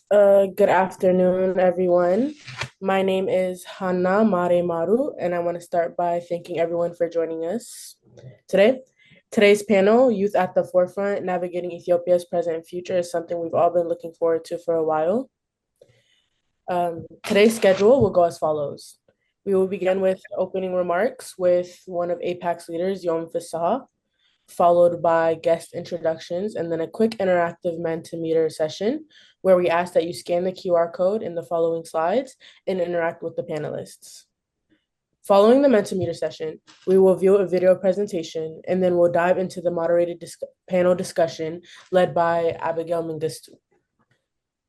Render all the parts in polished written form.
Good afternoon, everyone. My name is Hana Mare-Maru, and I want to start by thanking everyone for joining us today. Today's panel, Youth at the Forefront, Navigating Ethiopia's Present and Future, is something we've all been looking forward to for a while. Today's schedule will go as follows. We will begin with opening remarks with one of AEPAC's leaders, Yom Fasaha, followed by guest introductions, and then a quick interactive Mentimeter session where we ask that you scan the QR code in the following slides and interact with the panelists. Following the Mentimeter session, we will view a video presentation and then we'll dive into the moderated panel discussion led by Abigail Mengistu.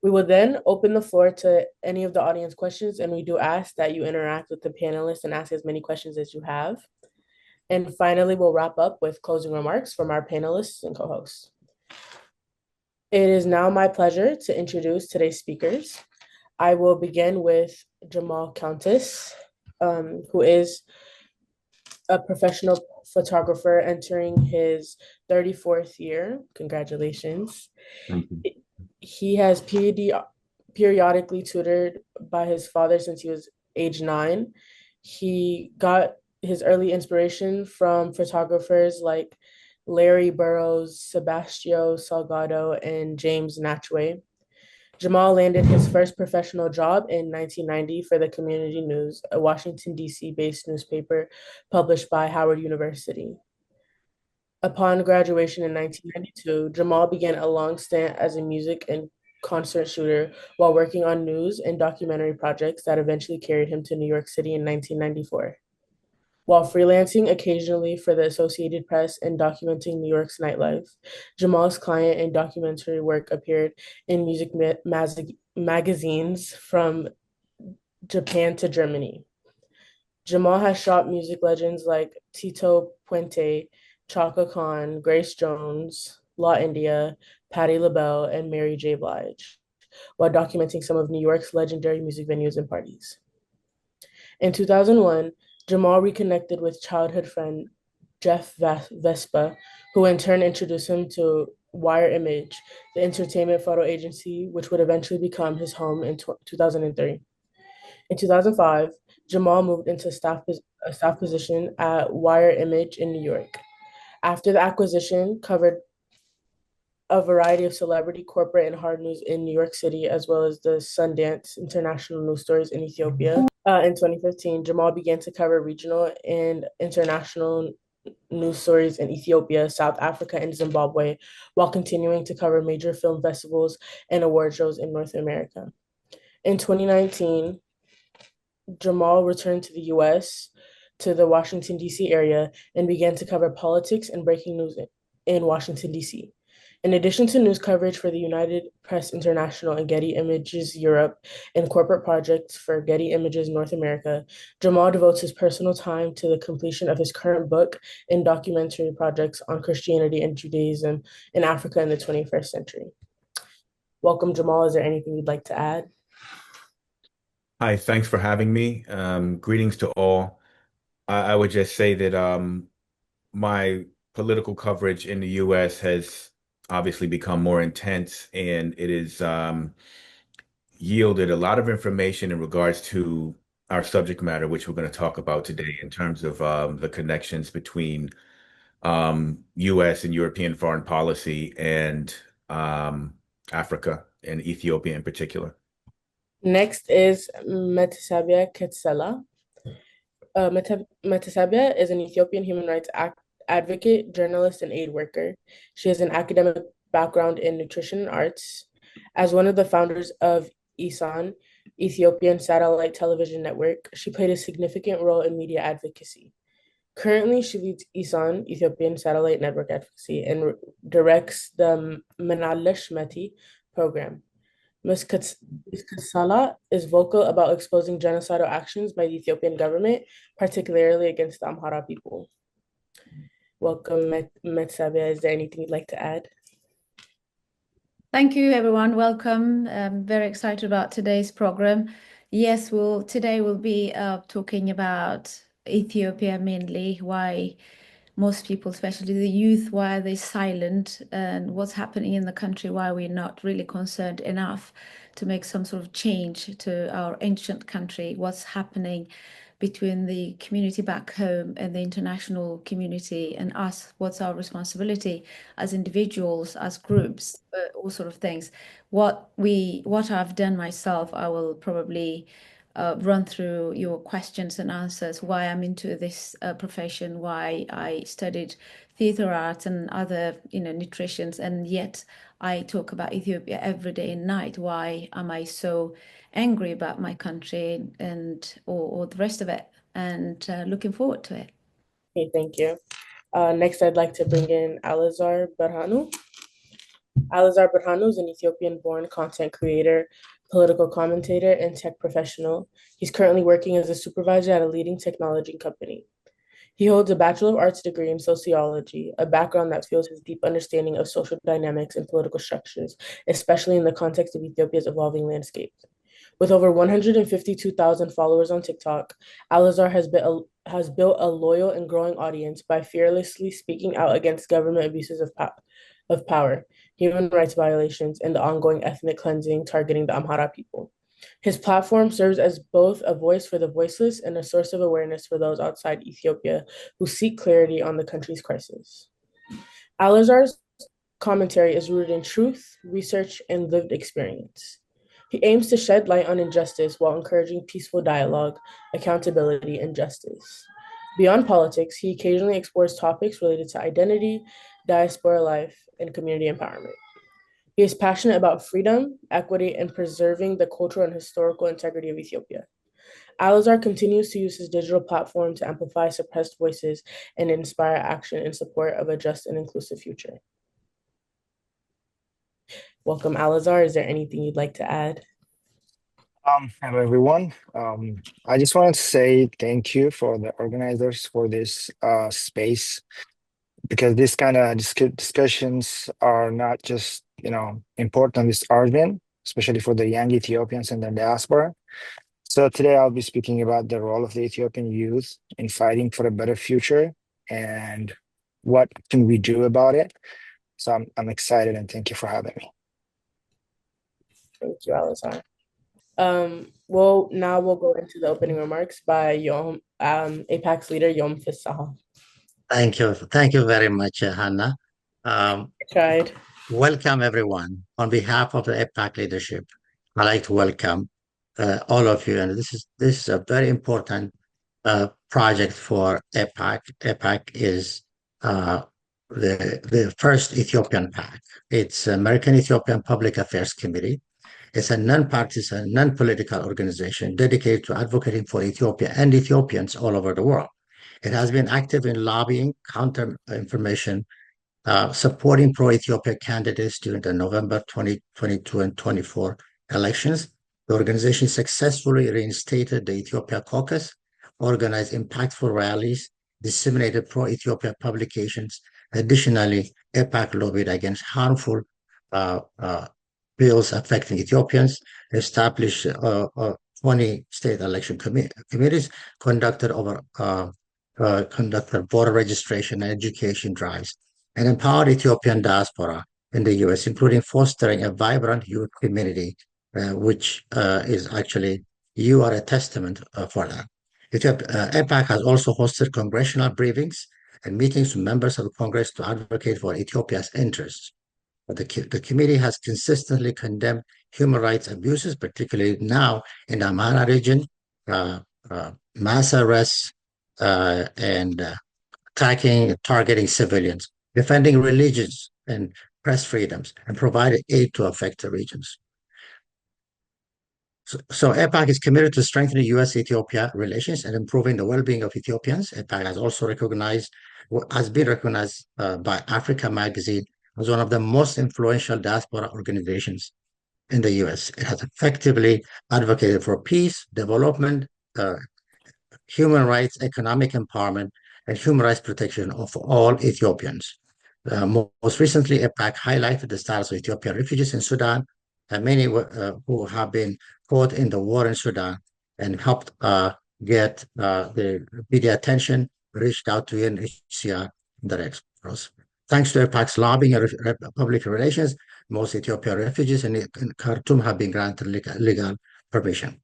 We will then open the floor to any of the audience questions, and we do ask that you interact with the panelists and ask as many questions as you have. And finally, we'll wrap up with closing remarks from our panelists and co-hosts. It is now my pleasure to introduce today's speakers. I will begin with Jemal Countess, who is a professional photographer entering his 34th year. Congratulations. Thank you. He has periodically tutored by his father since he was age 9. He got his early inspiration from photographers like Larry Burrows, Sebastio Salgado, and James Natchway. Jemal landed his first professional job in 1990 for the Community News, a Washington, D.C. based newspaper published by Howard University. Upon graduation in 1992, Jemal began a long stint as a music and concert shooter while working on news and documentary projects that eventually carried him to New York City in 1994. While freelancing occasionally for the Associated Press and documenting New York's nightlife, Jemal's client and documentary work appeared in music magazines from Japan to Germany. Jemal has shot music legends like Tito Puente, Chaka Khan, Grace Jones, La India, Patti LaBelle, and Mary J. Blige, while documenting some of New York's legendary music venues and parties. In 2001, Jemal reconnected with childhood friend Jeff Vespa, who in turn introduced him to Wire Image, the entertainment photo agency, which would eventually become his home in 2003. In 2005, Jemal moved into a staff position at Wire Image in New York. After the acquisition, covered a variety of celebrity, corporate, and hard news in New York City, as well as the Sundance International News Stories in Ethiopia. In 2015, Jemal began to cover regional and international news stories in Ethiopia, South Africa, and Zimbabwe, while continuing to cover major film festivals and award shows in North America. In 2019, Jemal returned to the US to the Washington, D.C. area and began to cover politics and breaking news in Washington, D.C. In addition to news coverage for the United Press International and Getty Images Europe and corporate projects for Getty Images North America, Jemal devotes his personal time to the completion of his current book and documentary projects on Christianity and Judaism in Africa in the 21st century. Welcome, Jemal. Is there anything you'd like to add? Hi, thanks for having me. Greetings to all. I would just say that my political coverage in the U.S. has obviously become more intense, and it has yielded a lot of information in regards to our subject matter, which we're going to talk about today, in terms of the connections between U.S. and European foreign policy and Africa and Ethiopia in particular. Next is Metasebia Ketsela. Metasebia is an Ethiopian human rights advocate, journalist, and aid worker. She has an academic background in nutrition and arts. As one of the founders of ESAN, Ethiopian Satellite Television Network, she played a significant role in media advocacy. Currently, she leads ESAN, Ethiopian Satellite Network Advocacy, and directs the Menalesh Meti program. Ms. Ketsala is vocal about exposing genocidal actions by the Ethiopian government, particularly against the Amhara people. Welcome, Metasebia. Is there anything you'd like to add? Thank you, everyone. Welcome. I'm very excited about today's program. Yes, today we'll be talking about Ethiopia mainly, why most people, especially the youth, why are they silent, and what's happening in the country, why we're not really concerned enough to make some sort of change to our ancient country, what's happening between the community back home and the international community and us, what's our responsibility as individuals, as groups, all sort of things. What I've done myself, I will probably run through your questions and answers, why I'm into this profession, why I studied theater arts and other, nutritions, and yet I talk about Ethiopia every day and night. Why am I so angry about my country and or the rest of it? And looking forward to it. Okay, thank you. Next, I'd like to bring in Alazar Brehanu. Alazar Brehanu is an Ethiopian-born content creator, political commentator, and tech professional. He's currently working as a supervisor at a leading technology company. He holds a Bachelor of Arts degree in sociology, a background that fuels his deep understanding of social dynamics and political structures, especially in the context of Ethiopia's evolving landscape. With over 152,000 followers on TikTok, Alazar has built a loyal and growing audience by fearlessly speaking out against government abuses of power, human rights violations, and the ongoing ethnic cleansing targeting the Amhara people. His platform serves as both a voice for the voiceless and a source of awareness for those outside Ethiopia who seek clarity on the country's crisis. Alazar's commentary is rooted in truth, research, and lived experience. He aims to shed light on injustice while encouraging peaceful dialogue, accountability, and justice. Beyond politics, he occasionally explores topics related to identity, diaspora life, and community empowerment. He is passionate about freedom, equity, and preserving the cultural and historical integrity of Ethiopia. Alazar continues to use his digital platform to amplify suppressed voices and inspire action in support of a just and inclusive future. Welcome, Alazar. Is there anything you'd like to add? Hello, everyone. I just wanted to say thank you for the organizers for this space, because this kind of discussions are not just, important, it's urgent, especially for the young Ethiopians and the diaspora. So today I'll be speaking about the role of the Ethiopian youth in fighting for a better future and what can we do about it. So I'm excited and thank you for having me. Thank you, Alazar. Well, now we'll go into the opening remarks by AEPAC's leader, Yom Fisaha. Thank you. Thank you very much, Hana. Tried. Welcome, everyone. On behalf of the AEPAC leadership, I'd like to welcome all of you. And this is a very important project for AEPAC. AEPAC is the first Ethiopian PAC. It's American Ethiopian Public Affairs Committee. It's a non-partisan, non-political organization dedicated to advocating for Ethiopia and Ethiopians all over the world. It has been active in lobbying, counter-information, supporting pro-Ethiopia candidates during the November 2022 and 24 elections. The organization successfully reinstated the Ethiopia Caucus, organized impactful rallies, disseminated pro-Ethiopia publications. Additionally, AEPAC lobbied against harmful bills affecting Ethiopians, established 20 state election committees, conducted voter registration and education drives, and empowered Ethiopian diaspora in the U.S., including fostering a vibrant youth community, which is actually, you are a testament for that. AEPAC has also hosted congressional briefings and meetings with members of Congress to advocate for Ethiopia's interests. The committee has consistently condemned human rights abuses, particularly now in the Amhara region, mass arrests, and targeting civilians, defending religions and press freedoms, and providing aid to affected regions. So AEPAC is committed to strengthening U.S.-Ethiopia relations and improving the well-being of Ethiopians. AEPAC has been recognized by Africa Magazine as one of the most influential diaspora organizations in the U.S. It has effectively advocated for peace, development, human rights, economic empowerment, and human rights protection of all Ethiopians. Most recently, AEPAC highlighted the status of Ethiopian refugees in Sudan, and many who have been caught in the war in Sudan, and helped get the media attention, reached out to UNHCR diasporas. Thanks to AEPAC's lobbying and public relations, most Ethiopian refugees in Khartoum have been granted legal permission.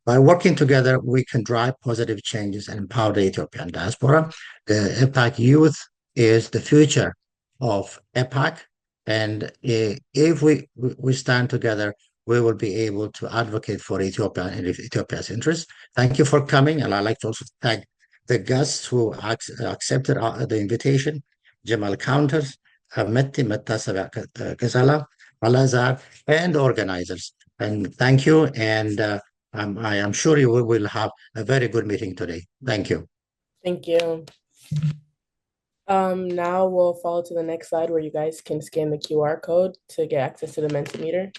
By working together, we can drive positive changes and empower the Ethiopian diaspora. The AEPAC youth is the future of AEPAC, and if we stand together, we will be able to advocate for Ethiopia and Ethiopia's interests. Thank you for coming, and I'd like to also thank the guests who accepted the invitation: Jemal Countess, Metasebia Ketsela, Alazar, and organizers. And thank you, and I am sure you will have a very good meeting today. Thank you. Thank you. Now we'll follow to the next slide where you guys can scan the QR code to get access to the Mentimeter.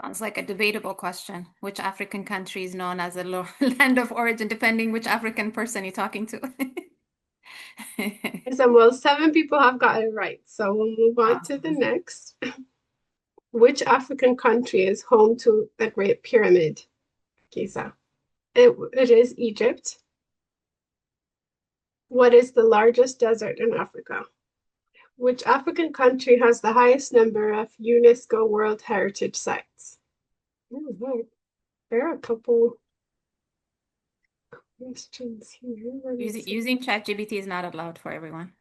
Sounds like a debatable question. Which African country is known as a land of origin, depending which African person you're talking to? So, well, 7 people have got it right. So we'll move on to the next. Which African country is home to the Great Pyramid? Giza. It is Egypt. What is the largest desert in Africa? Which African country has the highest number of UNESCO World Heritage Sites? Oh, there are a couple questions here. Using ChatGPT is not allowed for everyone.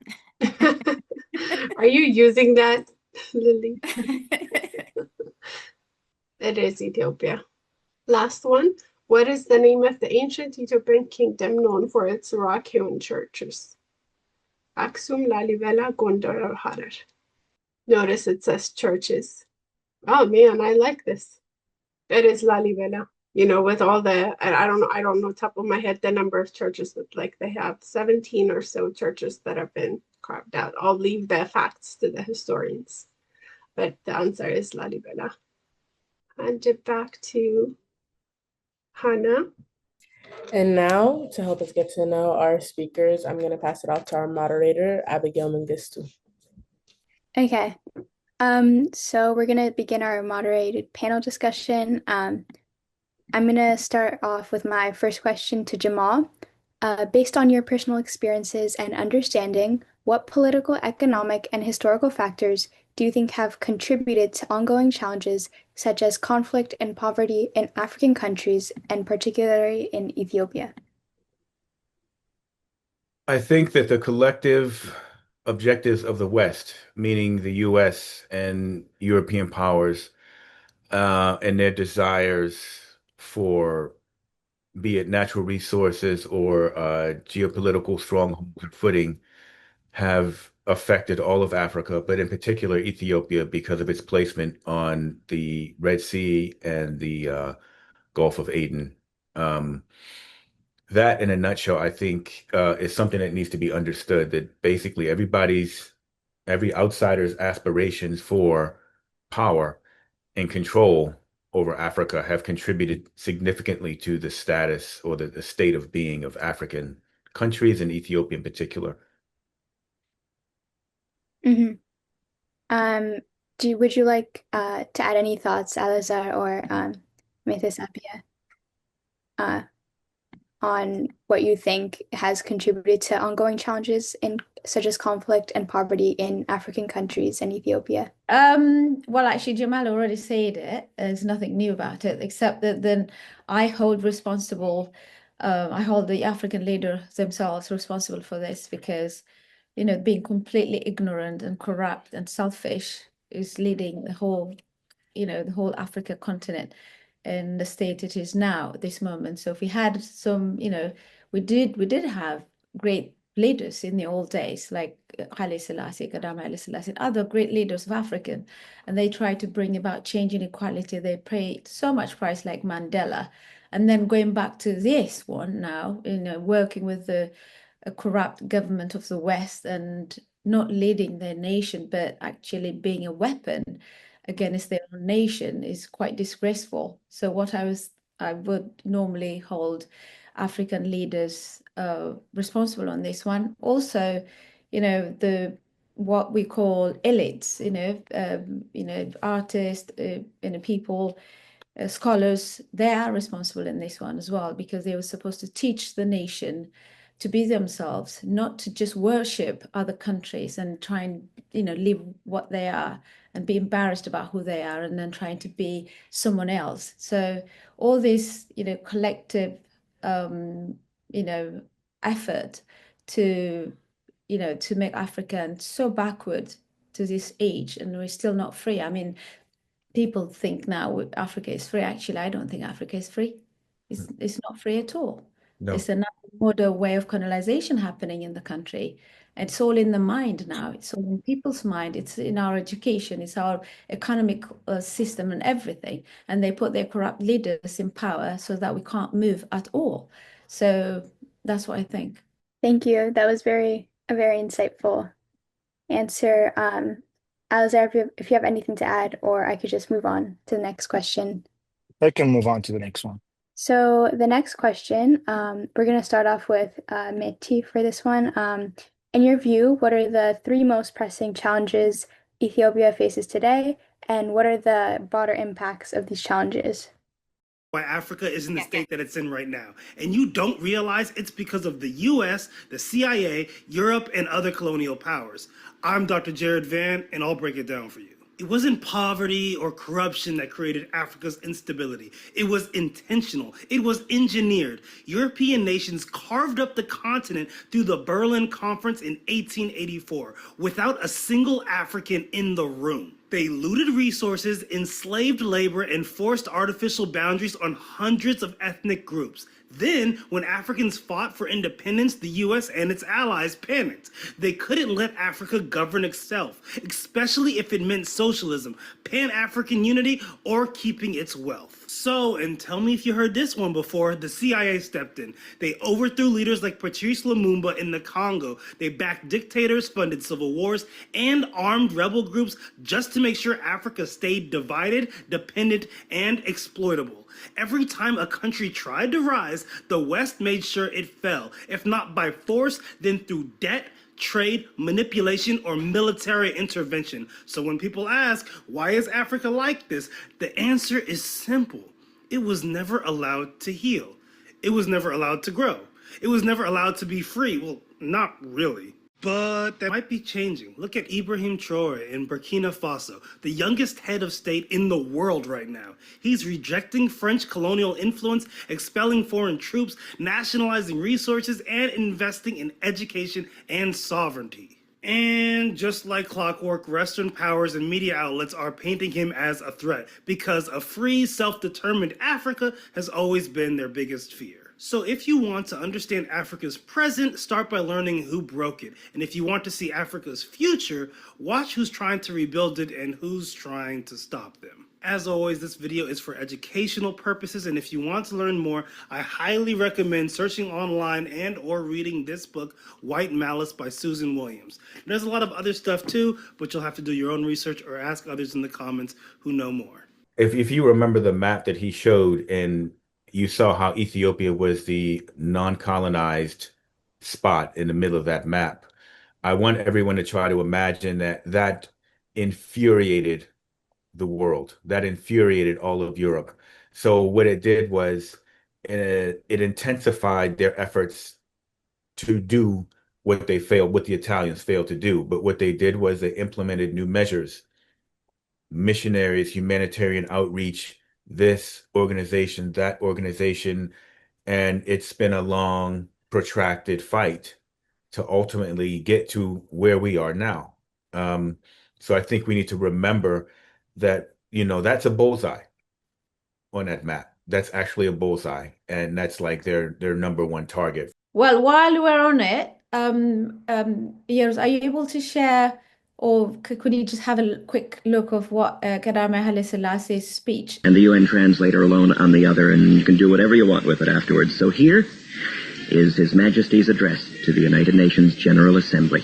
Are you using that, Lily? It is Ethiopia. Last one. What is the name of the ancient Ethiopian kingdom known for its rock-hewn churches? Aksum, Lalibela, Gondar, or Harar? Notice it says churches. Oh man, I like this. It is Lalibela. You know, with all the, I don't know top of my head the number of churches, but like they have 17 or so churches that have been carved out. I'll leave the facts to the historians, but the answer is Lalibela. And it back to Hana. And now, to help us get to know our speakers, I'm going to pass it off to our moderator, Abigail Mengistu. Okay. So we're going to begin our moderated panel discussion. I'm going to start off with my first question to Jemal. Based on your personal experiences and understanding, what political, economic, and historical factors do you think have contributed to ongoing challenges such as conflict and poverty in African countries, and particularly in Ethiopia? I think that the collective objectives of the West, meaning the US and European powers, and their desires for, be it natural resources or geopolitical stronghold footing, have affected all of Africa, but in particular Ethiopia because of its placement on the Red Sea and the Gulf of Aden. That, in a nutshell, I think is something that needs to be understood, that basically every outsider's aspirations for power and control over Africa have contributed significantly to the status or the state of being of African countries and Ethiopia in particular. Mm-hmm. Would you like to add any thoughts, Alazar or Metasebia, on what you think has contributed to ongoing challenges such as conflict and poverty in African countries and Ethiopia? Well, actually, Jemal already said it. There's nothing new about it, except that then I hold the African leaders themselves responsible for this because, you know, being completely ignorant and corrupt and selfish is leading the whole Africa continent in the state it is now at this moment. So if we had some, we did have great leaders in the old days, like Haile Selassie, Gadama Haile Selassie, and other great leaders of African, and they tried to bring about change and equality. They paid so much price, like Mandela. And then going back to this one now, working with a corrupt government of the West and not leading their nation, but actually being a weapon against their own nation is quite disgraceful. So I would normally hold African leaders responsible on this one. Also, what we call elites, artists, people, scholars, they are responsible in this one as well because they were supposed to teach the nation to be themselves, not to just worship other countries and try and, live what they are and be embarrassed about who they are and then trying to be someone else. So all this, collective, effort to, to make Africa so backward to this age, and we're still not free. I mean, people think now Africa is free. Actually, I don't think Africa is free. It's not free at all. No. It's another modern way of colonization happening in the country. It's all in the mind now. It's all in people's mind. It's in our education. It's our economic system and everything. And they put their corrupt leaders in power so that we can't move at all. So that's what I think. Thank you. That was a very insightful answer. Alazar, if you have anything to add, or I could just move on to the next question. I can move on to the next one. So the next question, we're going to start off with Meti for this one. In your view, what are the 3 most pressing challenges Ethiopia faces today, and what are the broader impacts of these challenges? Why Africa is in the state that it's in right now. And you don't realize it's because of the US, the CIA, Europe, and other colonial powers. I'm Dr. Jared Van, and I'll break it down for you. It wasn't poverty or corruption that created Africa's instability. It was intentional. It was engineered. European nations carved up the continent through the Berlin Conference in 1884 without a single African in the room. They looted resources, enslaved labor, and forced artificial boundaries on hundreds of ethnic groups. Then, when Africans fought for independence, the US and its allies panicked. They couldn't let Africa govern itself, especially if it meant socialism, Pan-African unity, or keeping its wealth. So, and tell me if you heard this one before, the CIA stepped in. They overthrew leaders like Patrice Lumumba in the Congo. They backed dictators, funded civil wars, and armed rebel groups just to make sure Africa stayed divided, dependent, and exploitable. Every time a country tried to rise, the West made sure it fell, if not by force, then through debt, trade, manipulation, or military intervention. So when people ask, why is Africa like this? The answer is simple. It was never allowed to heal. It was never allowed to grow. It was never allowed to be free. Well, not really. But that might be changing. Look at Ibrahim Traore in Burkina Faso, the youngest head of state in the world right now. He's rejecting French colonial influence, expelling foreign troops, nationalizing resources, and investing in education and sovereignty. And just like clockwork, Western powers and media outlets are painting him as a threat because a free, self-determined Africa has always been their biggest fear. So if you want to understand Africa's present, start by learning who broke it. And if you want to see Africa's future, watch who's trying to rebuild it and who's trying to stop them. As always, this video is for educational purposes, and if you want to learn more, I highly recommend searching online and or reading this book, White Malice by Susan Williams. There's a lot of other stuff too, but you'll have to do your own research or ask others in the comments who know more. If you remember the map that he showed, and you saw how Ethiopia was the non-colonized spot in the middle of that map, I want everyone to try to imagine that infuriated the world, that infuriated all of Europe. So what it did was it intensified their efforts to do what the Italians failed to do. But what they did was they implemented new measures, missionaries, humanitarian outreach, this organization, that organization, and it's been a long, protracted fight to ultimately get to where we are now. So I think we need to remember that, that's a bullseye on that map. That's actually a bullseye, and that's like their number one target. Well, while we're on it, Eros, are you able to share, or could you just have a quick look of what Gadame Haile Selassie's speech? And the UN translator alone on the other, and you can do whatever you want with it afterwards. So here is His Majesty's address to the United Nations General Assembly.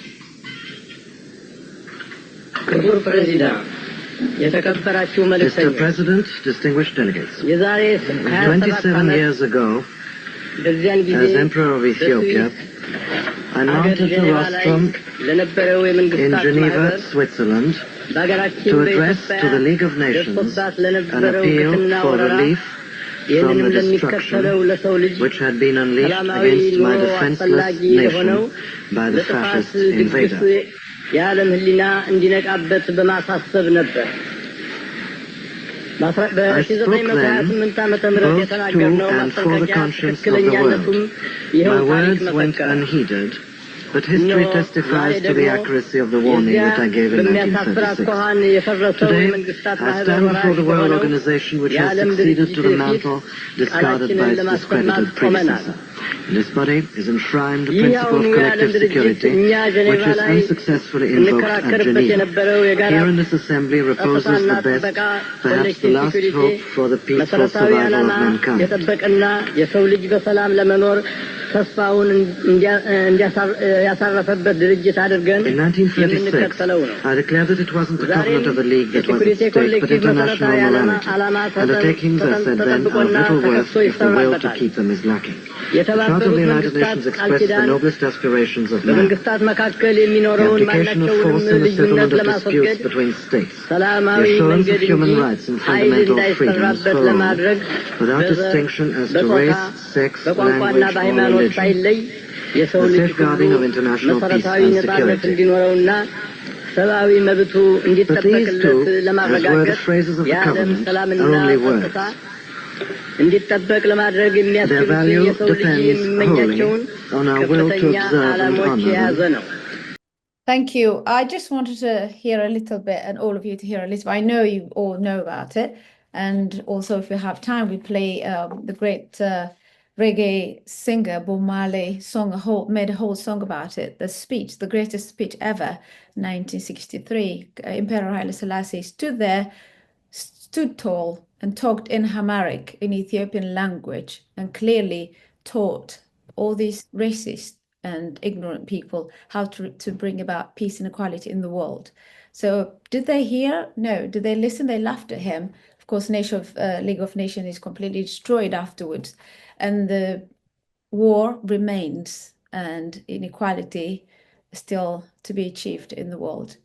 Mr. President, distinguished delegates, 27 years ago, as Emperor of Ethiopia, I mounted the rostrum in Geneva, Switzerland, to address to the League of Nations an appeal for relief from the destruction which had been unleashed against my defenseless nation by the fascist invader. I spoke then both to and for the conscience of the world. My words went unheeded, but history testifies to the accuracy of the warning that I gave in 1936. Today, I stand before the World Organization which has succeeded to the mantle discarded by its discredited predecessor. In this body is enshrined the principle of collective security, which is unsuccessfully invoked at Geneva. Here in this assembly reposes the best, perhaps the last hope for the peaceful survival of mankind. In 1936, I declared that it wasn't the covenant of the League that was at stake, but international morality. Undertakings, I said then, are little worth if the will to keep them is lacking. The Charter of the United Nations expressed the noblest aspirations of man. The application of force in the settlement of disputes between states. The assurance of human rights and fundamental freedoms for all, without distinction as to race, sex, language, or religion. The safeguarding of international peace and security. But these two, as were the phrases of the covenant, are only words. Their value depends wholly on our will to observe and honor them. Thank you. I just wanted to hear a little bit, and all of you to hear a little bit. I know you all know about it. And also, if we have time, we play the great reggae singer Bob Marley made a whole song about it. The speech, the greatest speech ever, 1963. Emperor Haile Selassie stood tall and talked in Amharic, in Ethiopian language, and clearly taught all these racist and ignorant people how to bring about peace and equality in the world. So did they hear? No. Did they listen? They laughed at him. Of course, League of Nations is completely destroyed afterwards. And the war remains, and inequality still to be achieved in the world.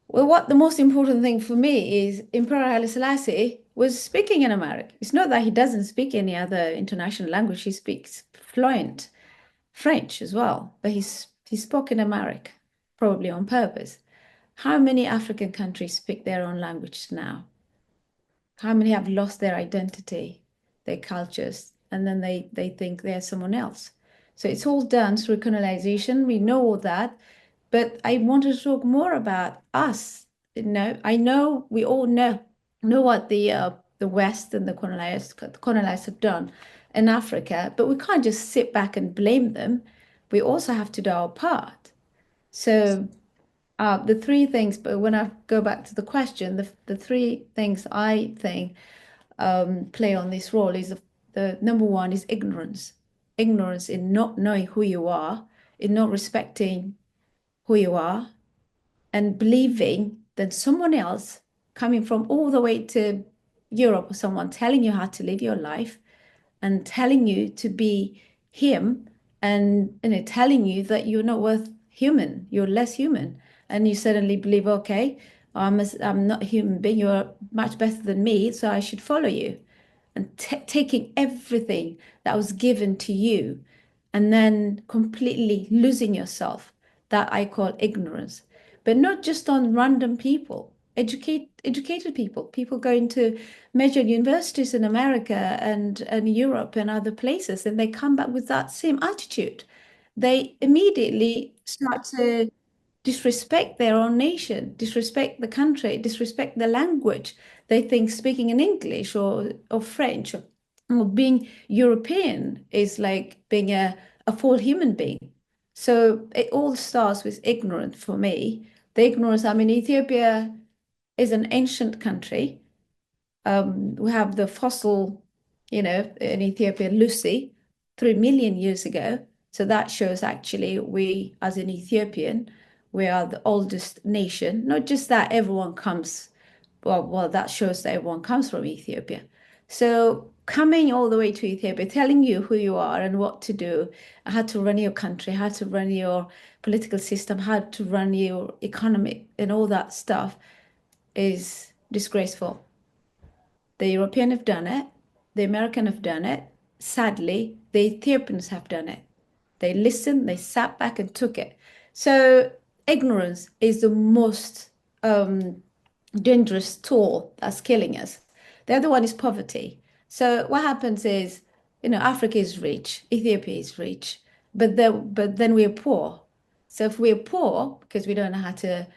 Well, what the most important thing for me is Emperor Haile Selassie was speaking in Amharic. It's not that he doesn't speak any other international language. He speaks fluent French as well, but he spoke in Amharic, probably on purpose. How many African countries speak their own language now? How many have lost their identity, their cultures, and then they think they're someone else? So it's all done through colonization. We know all that. But I want to talk more about us. I know we all know what the West and the colonizers have done in Africa, but we can't just sit back and blame them. We also have to do our part. So the three things, but when I go back to the question, the three things I think play on this role is the number one is ignorance. Ignorance in not knowing who you are, in not respecting who you are, and believing that someone else coming from all the way to Europe or someone telling you how to live your life and telling you to be him, and telling you that you're not worth human, you're less human, and you suddenly believe, okay, I'm not a human being, you're much better than me, so I should follow you, and taking everything that was given to you and then completely losing yourself. That I call ignorance, but not just on random people, educated people going to major universities in America and Europe and other places, and they come back with that same attitude. They immediately start to disrespect their own nation, disrespect the country, disrespect the language. They think speaking in English or French or being European is like being a full human being. So it all starts with ignorance for me. The ignorance, Ethiopia is an ancient country. We have the fossil, in Ethiopia, Lucy, 3 million years ago. So that shows actually we, as an Ethiopian, we are the oldest nation. Not just that everyone comes, well, that shows that everyone comes from Ethiopia. So coming all the way to Ethiopia, telling you who you are and what to do, how to run your country, how to run your political system, how to run your economy, and all that stuff is disgraceful. The Europeans have done it. The Americans have done it. Sadly, the Ethiopians have done it. They listened, they sat back and took it. So ignorance is the most dangerous tool that's killing us. The other one is poverty. So what happens is, Africa is rich, Ethiopia is rich, but then we're poor. So if we're poor because we don't know how to,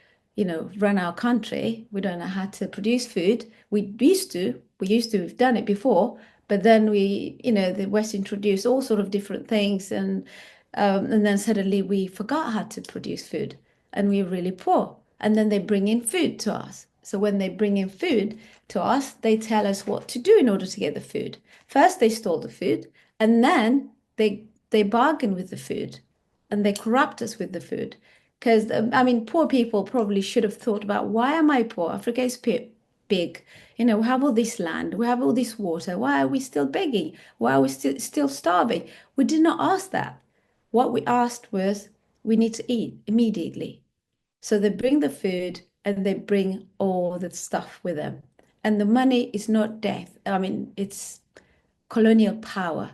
run our country, we don't know how to produce food. We used to have done it before, but then the West introduced all sort of different things, and then suddenly we forgot how to produce food, and we're really poor. And then they bring in food to us. So when they bring in food to us, they tell us what to do in order to get the food. First, they stole the food, and then they bargain with the food, and they corrupt us with the food. Because poor people probably should have thought about, why am I poor? Africa is big. We have all this land, we have all this water. Why are we still begging? Why are we still starving? We did not ask that. What we asked was, we need to eat immediately. So they bring the food and they bring all the stuff with them. And the money is not death. It's colonial power.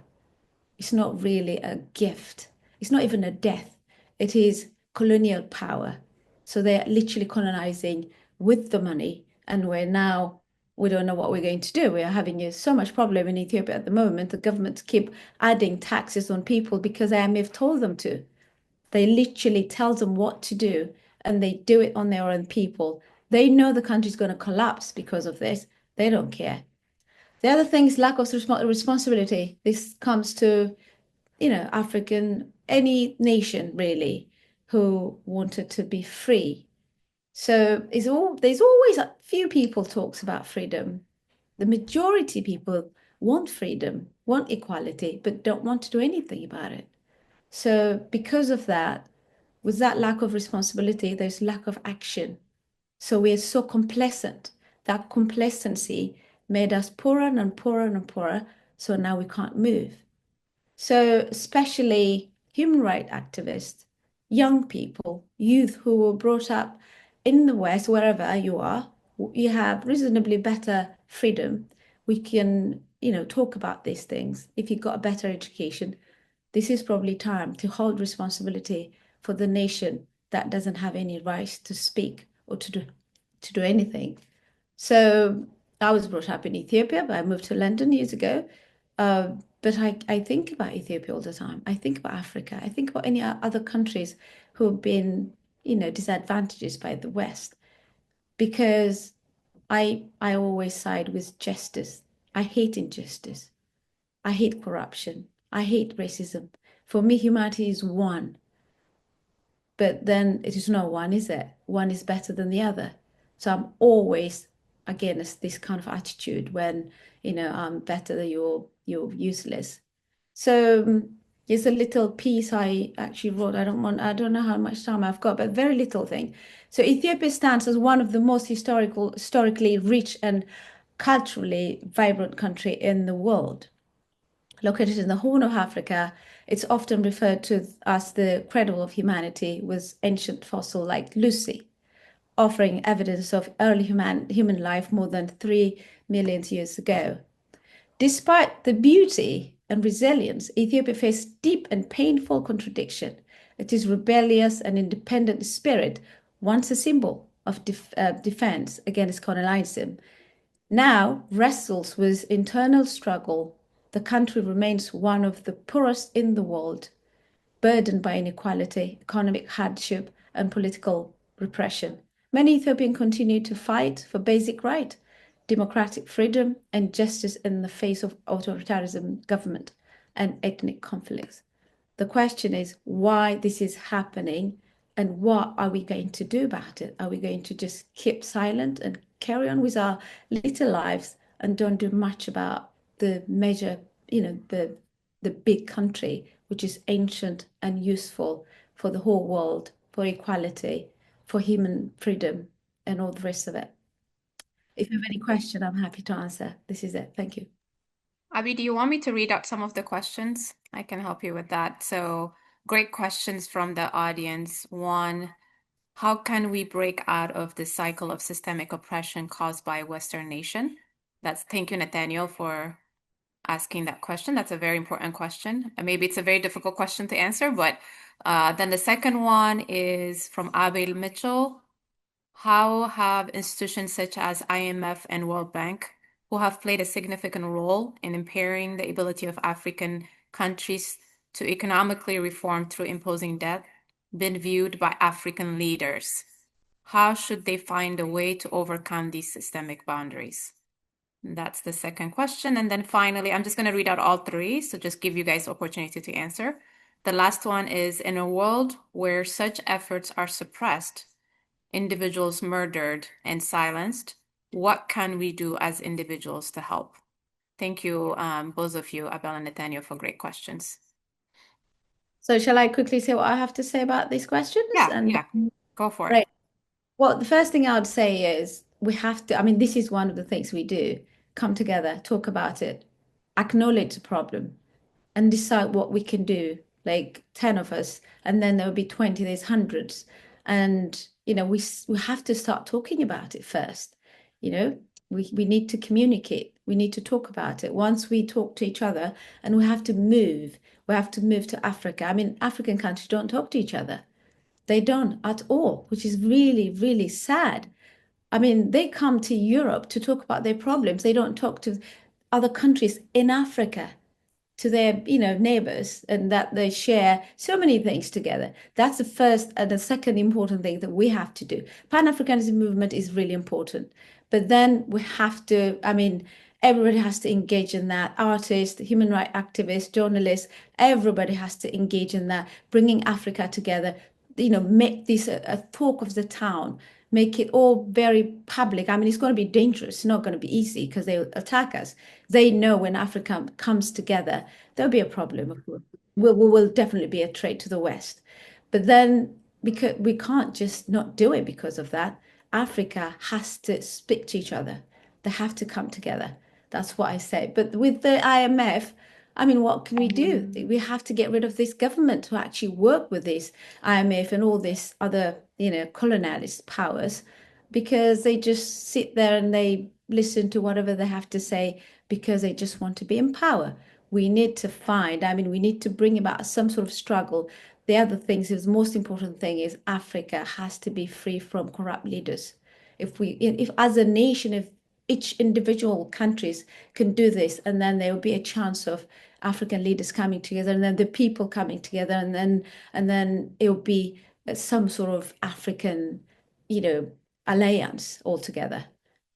It's not really a gift. It's not even a death. It is colonial power. So they're literally colonizing with the money. And we don't know what we're going to do. We are having so much problem in Ethiopia at the moment. The government keep adding taxes on people because IMF told them to. They literally tell them what to do, and they do it on their own people. They know the country's going to collapse because of this. They don't care. The other thing is lack of responsibility. This comes to, African, any nation really, who wanted to be free. So there's always a few people talks about freedom. The majority people want freedom, want equality, but don't want to do anything about it. So because of that, with that lack of responsibility, there's lack of action. So we are so complacent. That complacency made us poorer and poorer and poorer. So now we can't move. So especially human rights activists, young people, youth who were brought up in the West, wherever you are, you have reasonably better freedom. We can, talk about these things. If you got a better education, this is probably time to hold responsibility for the nation that doesn't have any right to speak or to do anything. So I was brought up in Ethiopia, but I moved to London years ago. But I think about Ethiopia all the time. I think about Africa. I think about any other countries who have been, disadvantaged by the West, because I always side with justice. I hate injustice. I hate corruption. I hate racism. For me, humanity is one. But then it is not one, is it? One is better than the other. So I'm always against this kind of attitude when, I'm better than you're useless. So it's a little piece I actually wrote. I don't know how much time I've got, but very little thing. So Ethiopia stands as one of the most historically rich and culturally vibrant country in the world. Located in the Horn of Africa, it's often referred to as the cradle of humanity, with ancient fossil like Lucy, offering evidence of early human life more than 3 million years ago. Despite the beauty and resilience, Ethiopia faced deep and painful contradiction. It is rebellious and independent spirit, once a symbol of defense against colonialism, now wrestles with internal struggle. The country remains one of the poorest in the world, burdened by inequality, economic hardship, and political repression. Many Ethiopians continue to fight for basic rights, democratic freedom, and justice in the face of authoritarian government and ethnic conflicts. The question is why this is happening, and what are we going to do about it? Are we going to just keep silent and carry on with our little lives and don't do much about the major, the big country, which is ancient and useful for the whole world, for equality, for human freedom, and all the rest of it? If you have any question, I'm happy to answer. This is it. Thank you. Abby, do you want me to read out some of the questions? I can help you with that. So great questions from the audience. One, how can we break out of the cycle of systemic oppression caused by Western nation? Thank you, Nathaniel, for asking that question. That's a very important question. And maybe it's a very difficult question to answer, but then the second one is from Abel Mitchell. How have institutions such as IMF and World Bank, who have played a significant role in impairing the ability of African countries to economically reform through imposing debt, been viewed by African leaders? How should they find a way to overcome these systemic boundaries? That's the second question. And then finally, I'm just going to read out all three, so just give you guys the opportunity to answer. The last one is, in a world where such efforts are suppressed, individuals murdered and silenced, what can we do as individuals to help? Thank you, both of you, Abel and Nathaniel, for great questions. So shall I quickly say what I have to say about these questions? Yeah, go for it. Right. Well, the first thing I would say is we have to, I mean, this is one of the things we do. Come together, talk about it, acknowledge the problem, and decide what we can do, like 10 of us, and then there'll be 20, there's hundreds. And, we have to start talking about it first. We need to communicate. We need to talk about it. Once we talk to each other, and we have to move to Africa. I mean, African countries don't talk to each other. They don't at all, which is really, really sad. I mean, they come to Europe to talk about their problems. They don't talk to other countries in Africa, to their, neighbors, and that they share so many things together. That's the first and the second important thing that we have to do. Pan-Africanism movement is really important, but then we have to, I mean, everybody has to engage in that. Artists, human rights activists, journalists, everybody has to engage in that, bringing Africa together, make this a talk of the town, make it all very public. I mean, it's going to be dangerous. It's not going to be easy because they'll attack us. They know when Africa comes together, there'll be a problem. Of course. We will definitely be a threat to the West. But then, because we can't just not do it because of that, Africa has to speak to each other. They have to come together. That's what I say. But with the IMF, I mean, what can we do? We have to get rid of this government to actually work with this IMF and all these other, colonialist powers, because they just sit there and they listen to whatever they have to say because they just want to be in power. We need to we need to bring about some sort of struggle. The other things is the most important thing is Africa has to be free from corrupt leaders. If as a nation, if each individual countries can do this, and then there will be a chance of African leaders coming together, and then the people coming together, and then it will be some sort of African, alliance altogether.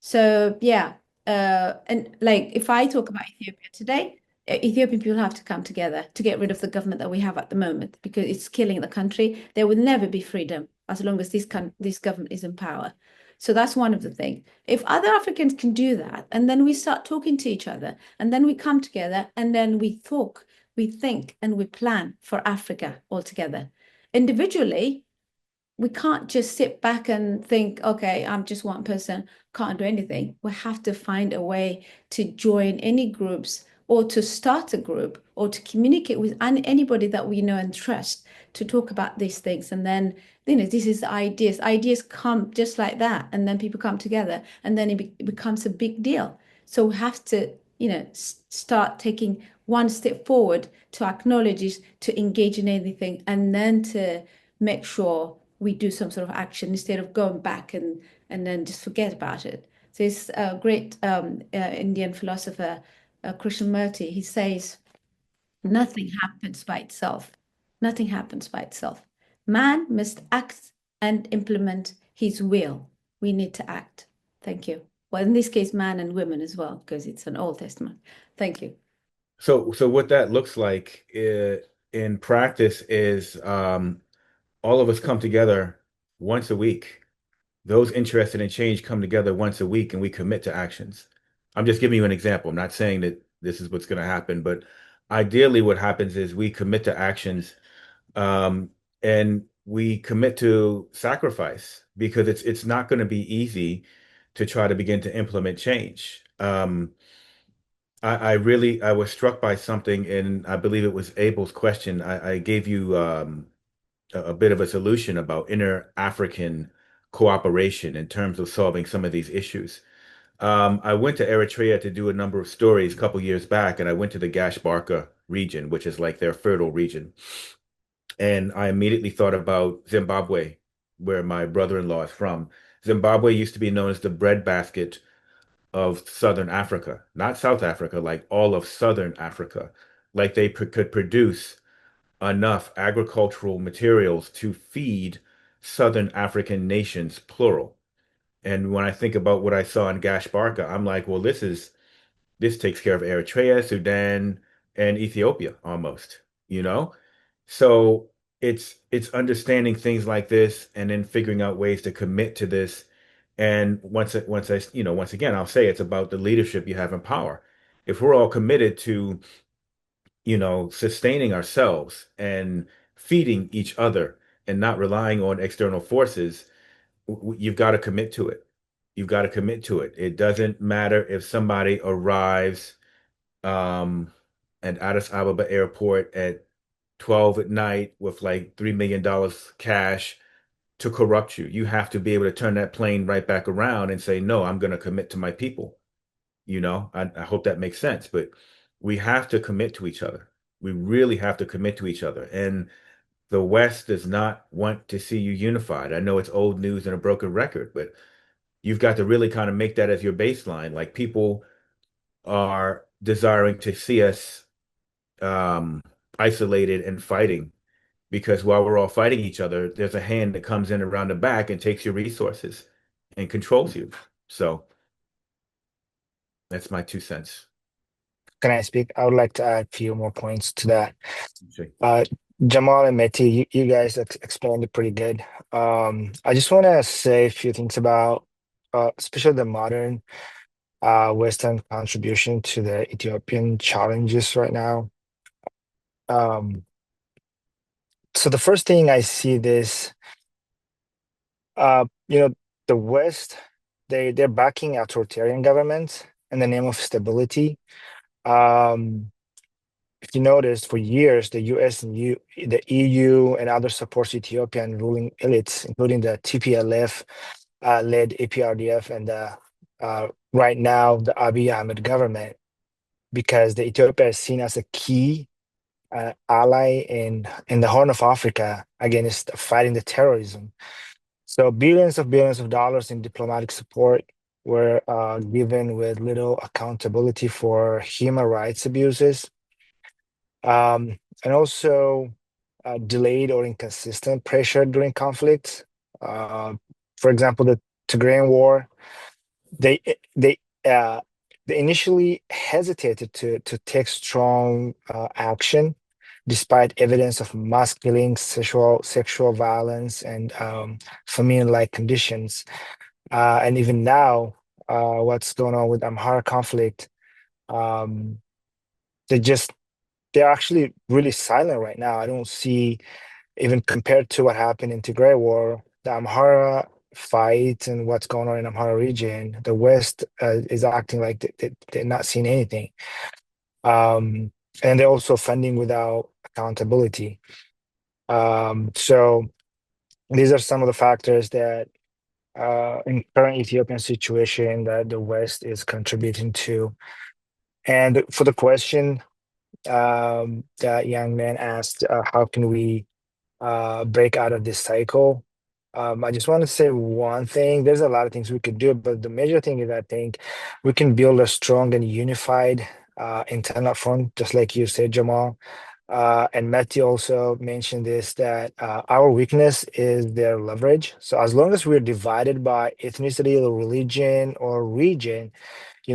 So yeah, and like if I talk about Ethiopia today, Ethiopian people have to come together to get rid of the government that we have at the moment because it's killing the country. There will never be freedom as long as this government is in power. So that's one of the things. If other Africans can do that, and then we start talking to each other, and then we come together, and then we talk, we think, and we plan for Africa altogether. Individually, we can't just sit back and think, okay, I'm just one person, can't do anything. We have to find a way to join any groups or to start a group or to communicate with anybody that we know and trust to talk about these things. And then, this is the ideas. Ideas come just like that. And then people come together and then it becomes a big deal. So we have to, start taking one step forward to acknowledge it, to engage in anything, and then to make sure we do some sort of action instead of going back and then just forget about it. So this great Indian philosopher, Krishnamurti, he says, nothing happens by itself. Nothing happens by itself. Man must act and implement his will. We need to act. Thank you. Well, in this case, man and women as well, because it's an Old Testament. Thank you. So what that looks like in practice is all of us come together once a week. Those interested in change come together once a week and we commit to actions. I'm just giving you an example. I'm not saying that this is what's going to happen, but ideally what happens is we commit to actions and we commit to sacrifice because it's not going to be easy to try to begin to implement change. I was struck by something, and I believe it was Abel's question. I gave you a bit of a solution about inter-African cooperation in terms of solving some of these issues. I went to Eritrea to do a number of stories a couple years back, and I went to the Gash-Barka region, which is like their fertile region. And I immediately thought about Zimbabwe, where my brother-in-law is from. Zimbabwe used to be known as the breadbasket of Southern Africa, not South Africa, like all of Southern Africa. Like they could produce enough agricultural materials to feed Southern African nations, plural. And when I think about what I saw in Gash Barka, I'm like, well, this takes care of Eritrea, Sudan, and Ethiopia almost, you know? So it's understanding things like this and then figuring out ways to commit to this. And once again, I'll say it's about the leadership you have in power. If we're all committed to, sustaining ourselves and feeding each other and not relying on external forces, you've got to commit to it. You've got to commit to it. It doesn't matter if somebody arrives um, at Addis Ababa airport at 12 at night with like $3 million cash to corrupt you. You have to be able to turn that plane right back around and say, no, I'm going to commit to my people. I hope that makes sense, but we have to commit to each other. We really have to commit to each other. And the West does not want to see you unified. I know it's old news and a broken record, but you've got to really kind of make that as your baseline. Like people are desiring to see us um, isolated and fighting because while we're all fighting each other, there's a hand that comes in around the back and takes your resources and controls you. So that's my 2 cents. Can I speak? I would like to add a few more points to that. Sure. Jamal and Mehdi, you guys explained it pretty good. I just want to say a few things about, especially the modern Western contribution to the Ethiopian challenges right now. So the first thing I see this, the West, they're backing authoritarian governments in the name of stability. If you notice, for years, the US and the EU and other supports Ethiopian ruling elites, including the TPLF led APRDF and right now the Abiy Ahmed government, because the Ethiopia is seen as a key ally in the Horn of Africa against fighting the terrorism. So billions of dollars in diplomatic support were given with little accountability for human rights abuses, and also delayed or inconsistent pressure during conflicts. For example, the Tigrayan War, they they uh, they initially hesitated to take strong action, despite evidence of mass killings, sexual violence, and famine-like conditions. And even now, what's going on with Amhara conflict, um, they just they're actually really silent right now. I don't see, even compared to what happened in Tigray War, the Amhara fight and what's going on in Amhara region, the West is acting like they're not seeing anything. And they're also funding without accountability. So these are some of the factors that in current Ethiopian situation that the West is contributing to. And for the question that young man asked, how can we break out of this cycle? I just want to say one thing. There's a lot of things we could do, but the major thing is I think we can build a strong and unified internal front, just like you said, Jamal. And Matthew also mentioned this, that our weakness is their leverage. So as long as we're divided by ethnicity or religion or region,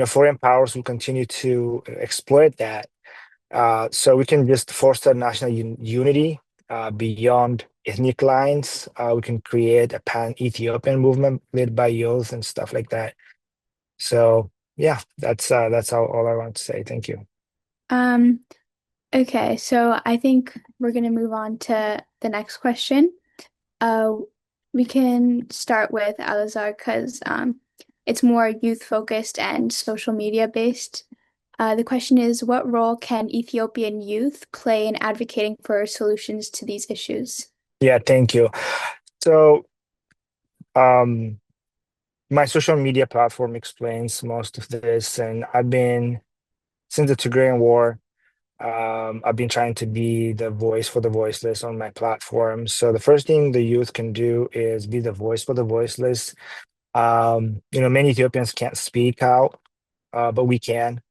foreign powers will continue to exploit that. So we can just foster national unity beyond ethnic lines. We can create a pan-Ethiopian movement led by youth and stuff like that. So yeah, that's all I want to say. Thank you. Okay, so I think we're going to move on to the next question. We can start with Alazar because it's more youth focused and social media based. The question is, what role can Ethiopian youth play in advocating for solutions to these issues? Yeah, thank you. So, um, my social media platform explains most of this. And since the Tigrayan War, I've been trying to be the voice for the voiceless on my platform. So the first thing the youth can do is be the voice for the voiceless. Many Ethiopians can't speak out, but we can.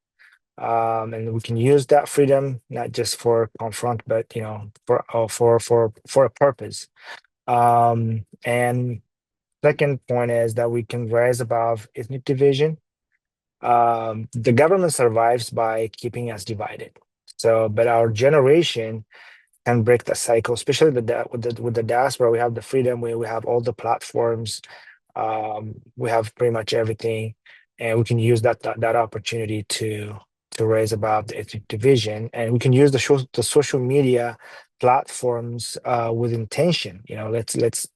And we can use that freedom not just for confront, but for a purpose. And second point is that we can rise above ethnic division. The government survives by keeping us divided. So, but our generation can break the cycle, especially with the diaspora. We have the freedom, we have all the platforms, we have pretty much everything, and we can use that opportunity to raise above the ethnic division, and we can use the social media platforms with intention. Let's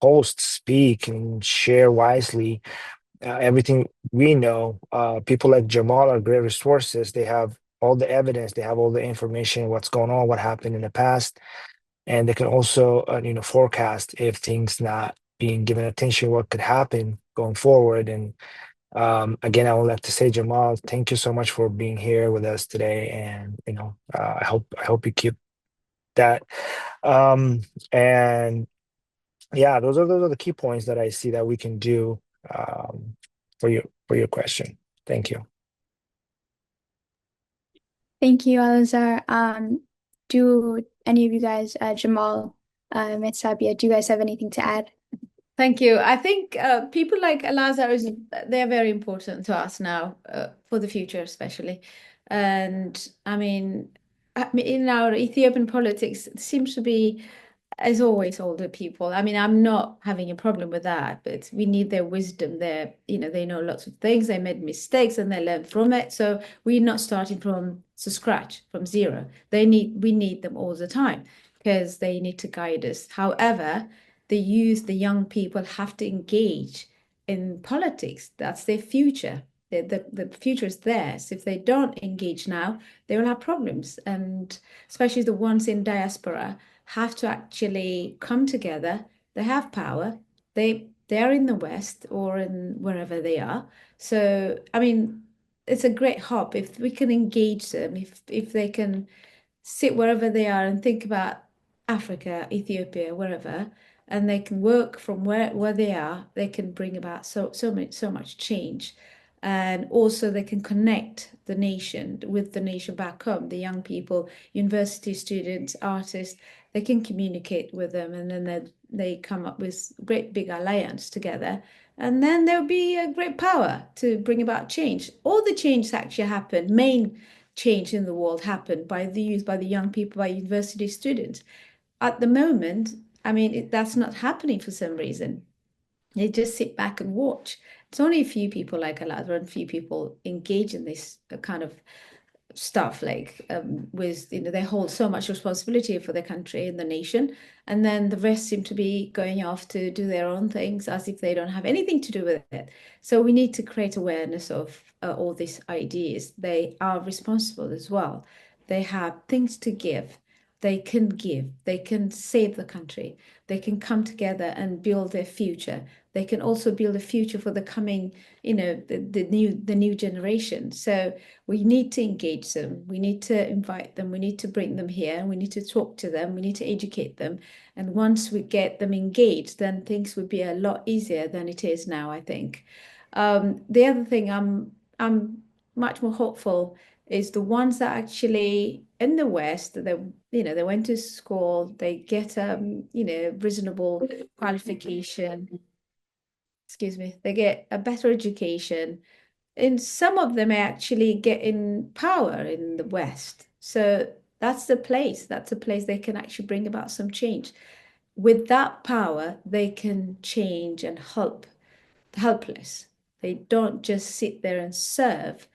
post, speak, and share wisely everything we know. People like Jemal are great resources. They have all the evidence, they have all the information, what's going on, what happened in the past, and they can also, forecast if things not being given attention, what could happen going forward. And again, I would like to say, Jemal, thank you so much for being here with us today, and I hope you keep that. And yeah, those are the key points that I see that we can do for your question. Thank you. Thank you, Alazar. Do any of you guys, Jemal, Metasebia, do you guys have anything to add? Thank you. I think people like Alazar, they're very important to us now, for the future especially. And I mean, in our Ethiopian politics, it seems to be, as always, older people. I mean, I'm not having a problem with that, but we need their wisdom. They know lots of things. They made mistakes and they learn from it. So we're not starting from scratch, from zero. We need them all the time because they need to guide us. However, the youth, the young people have to engage in politics. That's their future. The future is theirs. If they don't engage now, they will have problems. And especially the ones in diaspora have to actually come together. They have power. They're in the West or in wherever they are. So, I mean, it's a great hope if we can engage them, if they can sit wherever they are and think about Africa, Ethiopia, wherever, and they can work from where they are, they can bring about so much change. And also they can connect the nation with the nation back home, the young people, university students, artists, they can communicate with them, and then they come up with great big alliance together. And then there'll be a great power to bring about change. All the change that actually happened, main change in the world happened by the youth, by the young people, by university students. At the moment, I mean, that's not happening for some reason. They just sit back and watch. It's only a few people like Alazar and few people engage in this kind of stuff, like with they hold so much responsibility for their country and the nation, and then the rest seem to be going off to do their own things as if they don't have anything to do with it. So we need to create awareness of all these ideas. They are responsible as well. They have things to give. They can save the country, they can come together and build their future. They can also build a future for the coming, the new generation. So we need to engage them. We need to invite them. We need to bring them here. We need to talk to them. We need to educate them. And once we get them engaged, then things would be a lot easier than it is now, I think. The other thing I'm much more hopeful is the ones that actually in the West, they went to school, they get reasonable qualification. Excuse me, they get a better education, and some of them are actually getting power in the West. So that's a place they can actually bring about some change. With that power, they can change and help the helpless. They don't just sit there and serve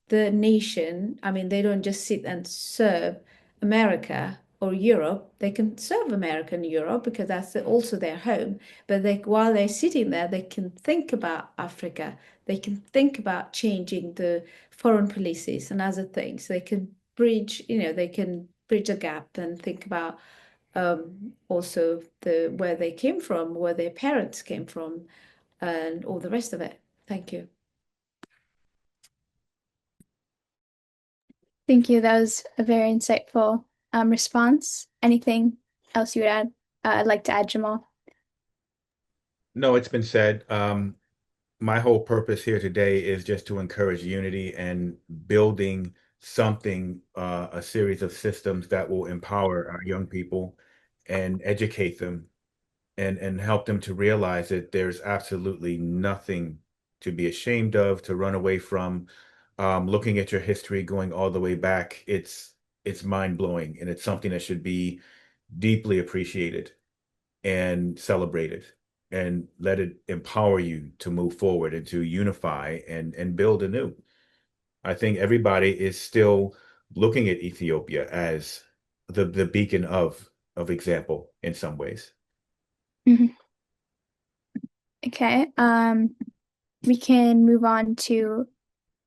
the nation. I mean, they don't just sit and serve America or Europe. They can serve America and Europe because that's also their home. But while they're sitting there, they can think about Africa. They can think about changing the foreign policies and other things. They can bridge a gap and think about also where they came from, where their parents came from, and all the rest of it. Thank you. Thank you. That was a very insightful response. Anything else you would add? I'd like to add, Jemal. No, it's been said. My whole purpose here today is just to encourage unity and building something, a series of systems that will empower our young people and educate them and help them to realize that there's absolutely nothing to be ashamed of, to run away from. Looking at your history going all the way back, it's mind-blowing, and it's something that should be deeply appreciated and celebrated, and let it empower you to move forward and to unify and build anew. I think everybody is still looking at Ethiopia as the beacon of example in some ways. Mhm. Okay. We can move on to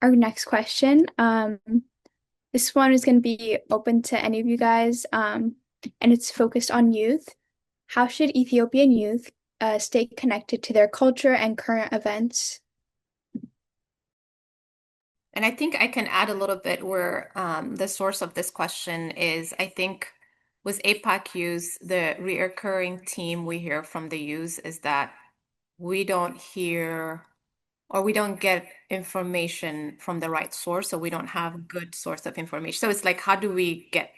our next question. This one is going to be open to any of you guys, and it's focused on youth. How should Ethiopian youth stay connected to their culture and current events? And I think I can add a little bit where the source of this question is, I think with APAC youth, the reoccurring theme we hear from the youth is that we don't hear or we don't get information from the right source, so we don't have good source of information. So it's like, how do we get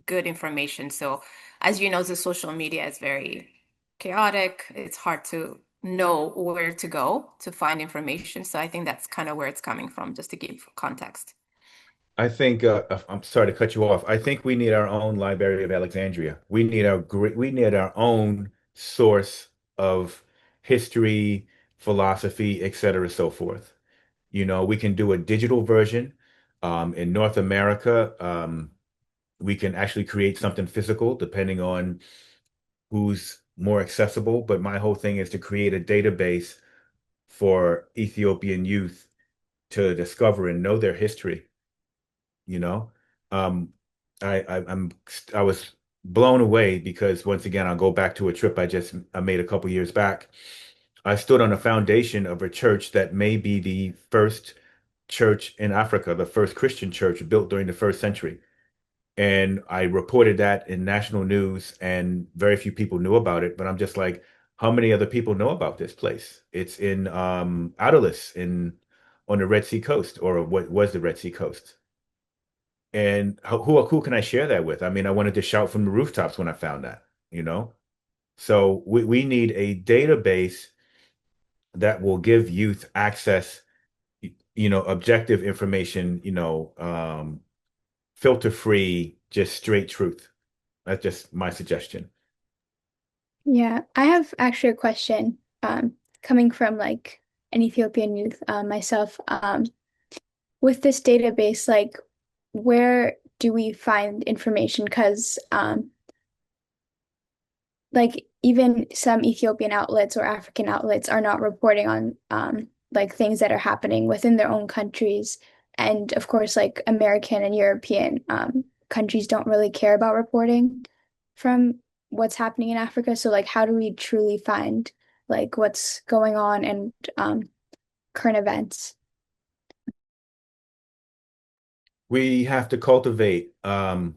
good information? So as you know, the social media is very chaotic. It's hard to know where to go to find information. So I think that's kind of where it's coming from, just to give context. I think I'm sorry to cut you off. I think we need our own Library of Alexandria. We need our own source of history, philosophy, et cetera, so forth. We can do a digital version. In North America, we can actually create something physical depending on who's more accessible. But my whole thing is to create a database for Ethiopian youth to discover and know their history. you know. Um, I was blown away because once again, I'll go back to a trip I made a couple years back. I stood on a foundation of a church that may be the first church in Africa, the first Christian church built during the first century. And I reported that in national news, and very few people knew about it. But I'm just like, how many other people know about this place? It's in Adulis in on the Red Sea coast, or what was the Red Sea coast. And who can I share that with? I mean, I wanted to shout from the rooftops when I found that, you know? So we need a database that will give youth access, objective information, filter free, just straight truth. That's just my suggestion. Yeah, I have actually a question coming from like an Ethiopian youth myself. With this database, like where do we find information? Because like even some Ethiopian outlets or African outlets are not reporting on like things that are happening within their own countries. And of course, like American and European countries don't really care about reporting from what's happening in Africa. So like how do we truly find like what's going on and current events? We have to cultivate our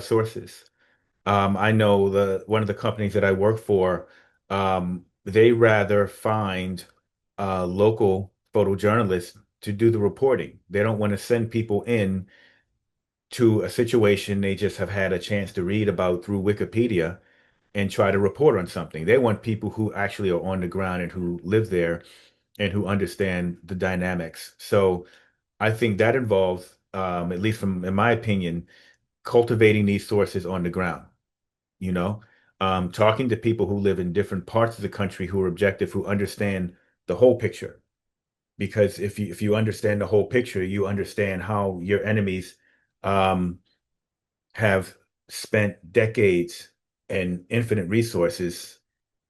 sources. I know one of the companies that I work for, they rather find local photojournalists to do the reporting. They don't want to send people in to a situation they just have had a chance to read about through Wikipedia and try to report on something. They want people who actually are on the ground and who live there and who understand the dynamics. So I think that involves, at least in my opinion, cultivating these sources on the ground, you know, talking to people who live in different parts of the country who are objective, who understand the whole picture. Because if you understand the whole picture, you understand how your enemies um, have spent decades and infinite resources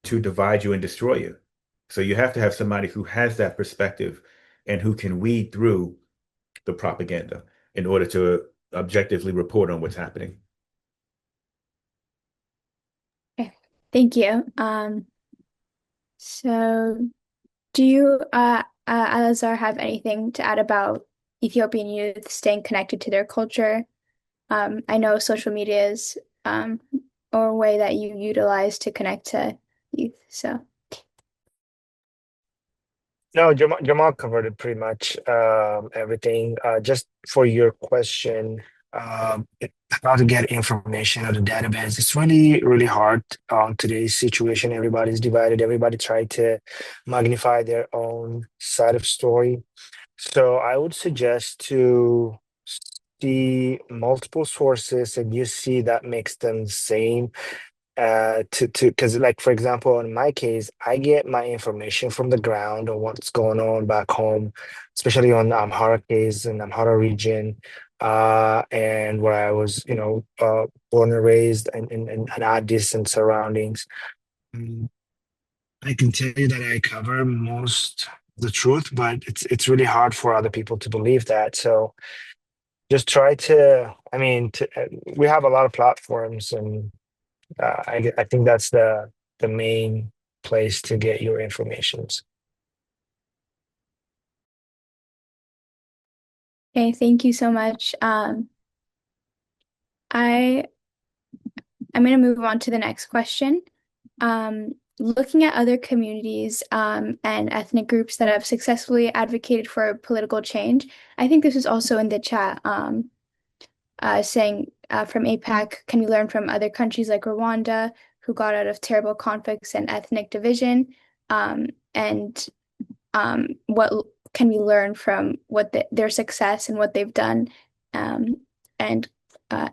to divide you and destroy you. So you have to have somebody who has that perspective and who can weed through the propaganda in order to objectively report on what's happening. Okay, thank you. So, do you, Alazar, have anything to add about Ethiopian youth staying connected to their culture? I know social media is a way that you utilize to connect to youth. So, No, Jamal covered it pretty much, everything. Just for your question, how to get information out of the database. It's really, really hard today's situation. Everybody's divided. Everybody try to magnify their own side of story. So I would suggest to see multiple sources and you see that makes them same, to because, like, for example, in my case, I get my information from the ground on what's going on back home, especially on Amhara case and Amhara region, and where I was, born and raised, and Addis and surroundings. Mm, I can tell you that I cover most of the truth, but it's really hard for other people to believe that. So just try to, I mean, we have a lot of platforms, and I think that's the main place to get your informations. okay, thank you so much. I I'm going to move on to the next question. Looking at other communities and ethnic groups that have successfully advocated for political change, I think this is also in the chat, saying from APAC, can we learn from other countries like Rwanda, who got out of terrible conflicts and ethnic division? And what can we learn from their success and what they've done, and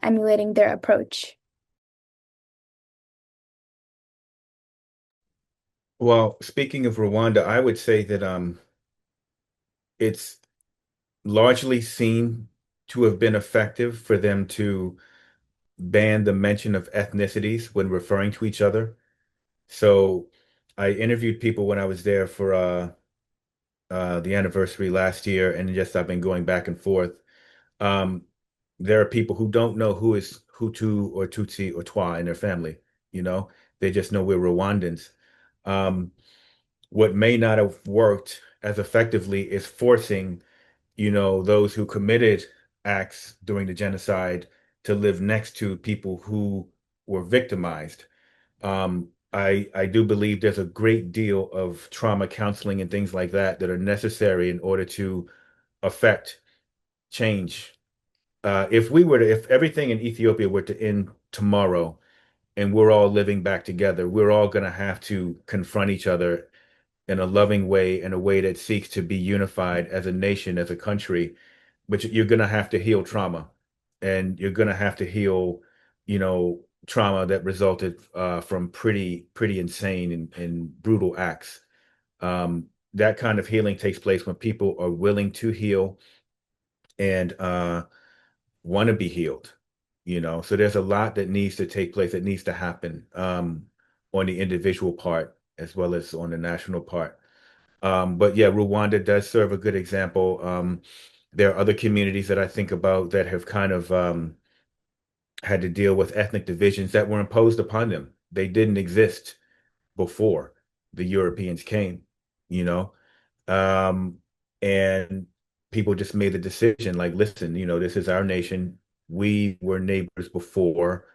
emulating their approach? Well, speaking of Rwanda, I would say that it's largely seen to have been effective for them to ban the mention of ethnicities when referring to each other. So I interviewed people when I was there for the anniversary last year, and just I've been going back and forth. Um, there are people who don't know who is Hutu or Tutsi or Twa in their family. You know, they just know we're Rwandans. Um, what may not have worked as effectively is forcing, those who committed acts during the genocide to live next to people who were victimized. I do believe there's a great deal of trauma counseling and things like that that are necessary in order to affect change. If everything in Ethiopia were to end tomorrow and we're all living back together, we're all going to have to confront each other in a loving way, in a way that seeks to be unified as a nation, as a country. But you're going to have to heal trauma, and you're going to have to heal, trauma that resulted from pretty insane and brutal acts. That kind of healing takes place when people are willing to heal and want to be healed. So there's a lot that needs to take place, that needs to happen, on the individual part as well as on the national part. But yeah, Rwanda does serve a good example. There are other communities that I think about that have kind of had to deal with ethnic divisions that were imposed upon them. They didn't exist before the Europeans came, you know? Um, and people just made the decision like, listen, this is our nation. We were neighbors before,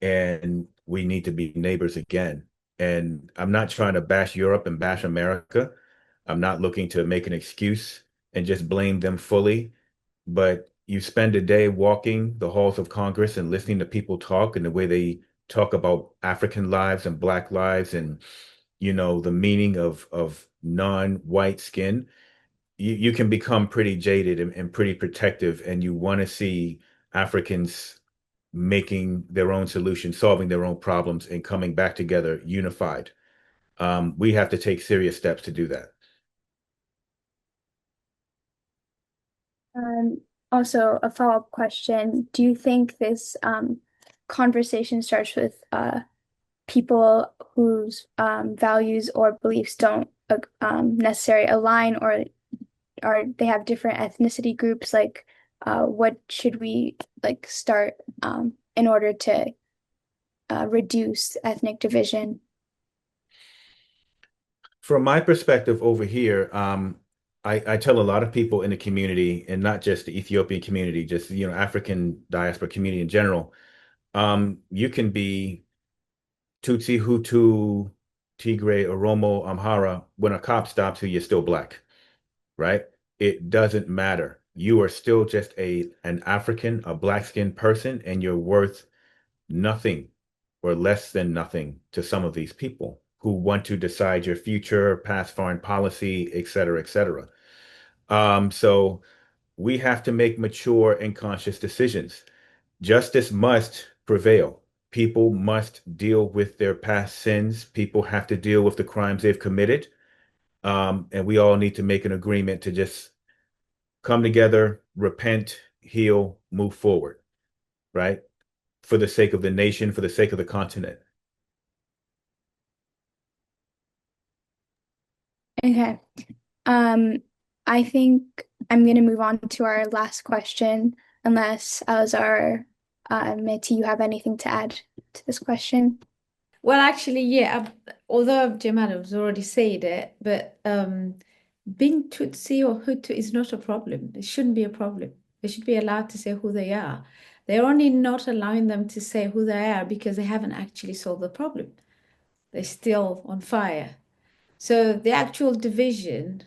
and we need to be neighbors again. And I'm not trying to bash Europe and bash America. I'm not looking to make an excuse and just blame them fully. But you spend a day walking the halls of Congress and listening to people talk and the way they talk about African lives and Black lives and, the meaning of non-white skin. You can become pretty jaded and pretty protective, and you want to see Africans making their own solutions, solving their own problems, and coming back together unified. We have to take serious steps to do that. Um, Also, a follow-up question. Do you think this conversation starts with people whose values or beliefs don't necessarily align, or they have different ethnicity groups? Like, what should we like start in order to reduce ethnic division? From my perspective over here, I tell a lot of people in the community, and not just the Ethiopian community, just African diaspora community in general. You can be Tutsi, Hutu, Tigray, Oromo, Amhara. When a cop stops you, you're still black, right? It doesn't matter. You are still just an African, a black-skinned person, and you're worth nothing or less than nothing to some of these people who want to decide your future, pass foreign policy, et cetera, et cetera. So we have to make mature and conscious decisions. Justice must prevail. People must deal with their past sins. People have to deal with the crimes they've committed. And we all need to make an agreement to just come together, repent, heal, move forward, right? For the sake of the nation, for the sake of the continent. Okay. I think I'm going to move on to our last question, unless Alazar, Meti, you have anything to add to this question? Well, actually, yeah, although Jemal has already said it, but being Tutsi or Hutu is not a problem. It shouldn't be a problem. They should be allowed to say who they are. They're only not allowing them to say who they are because they haven't actually solved the problem. They're still on fire. So the actual division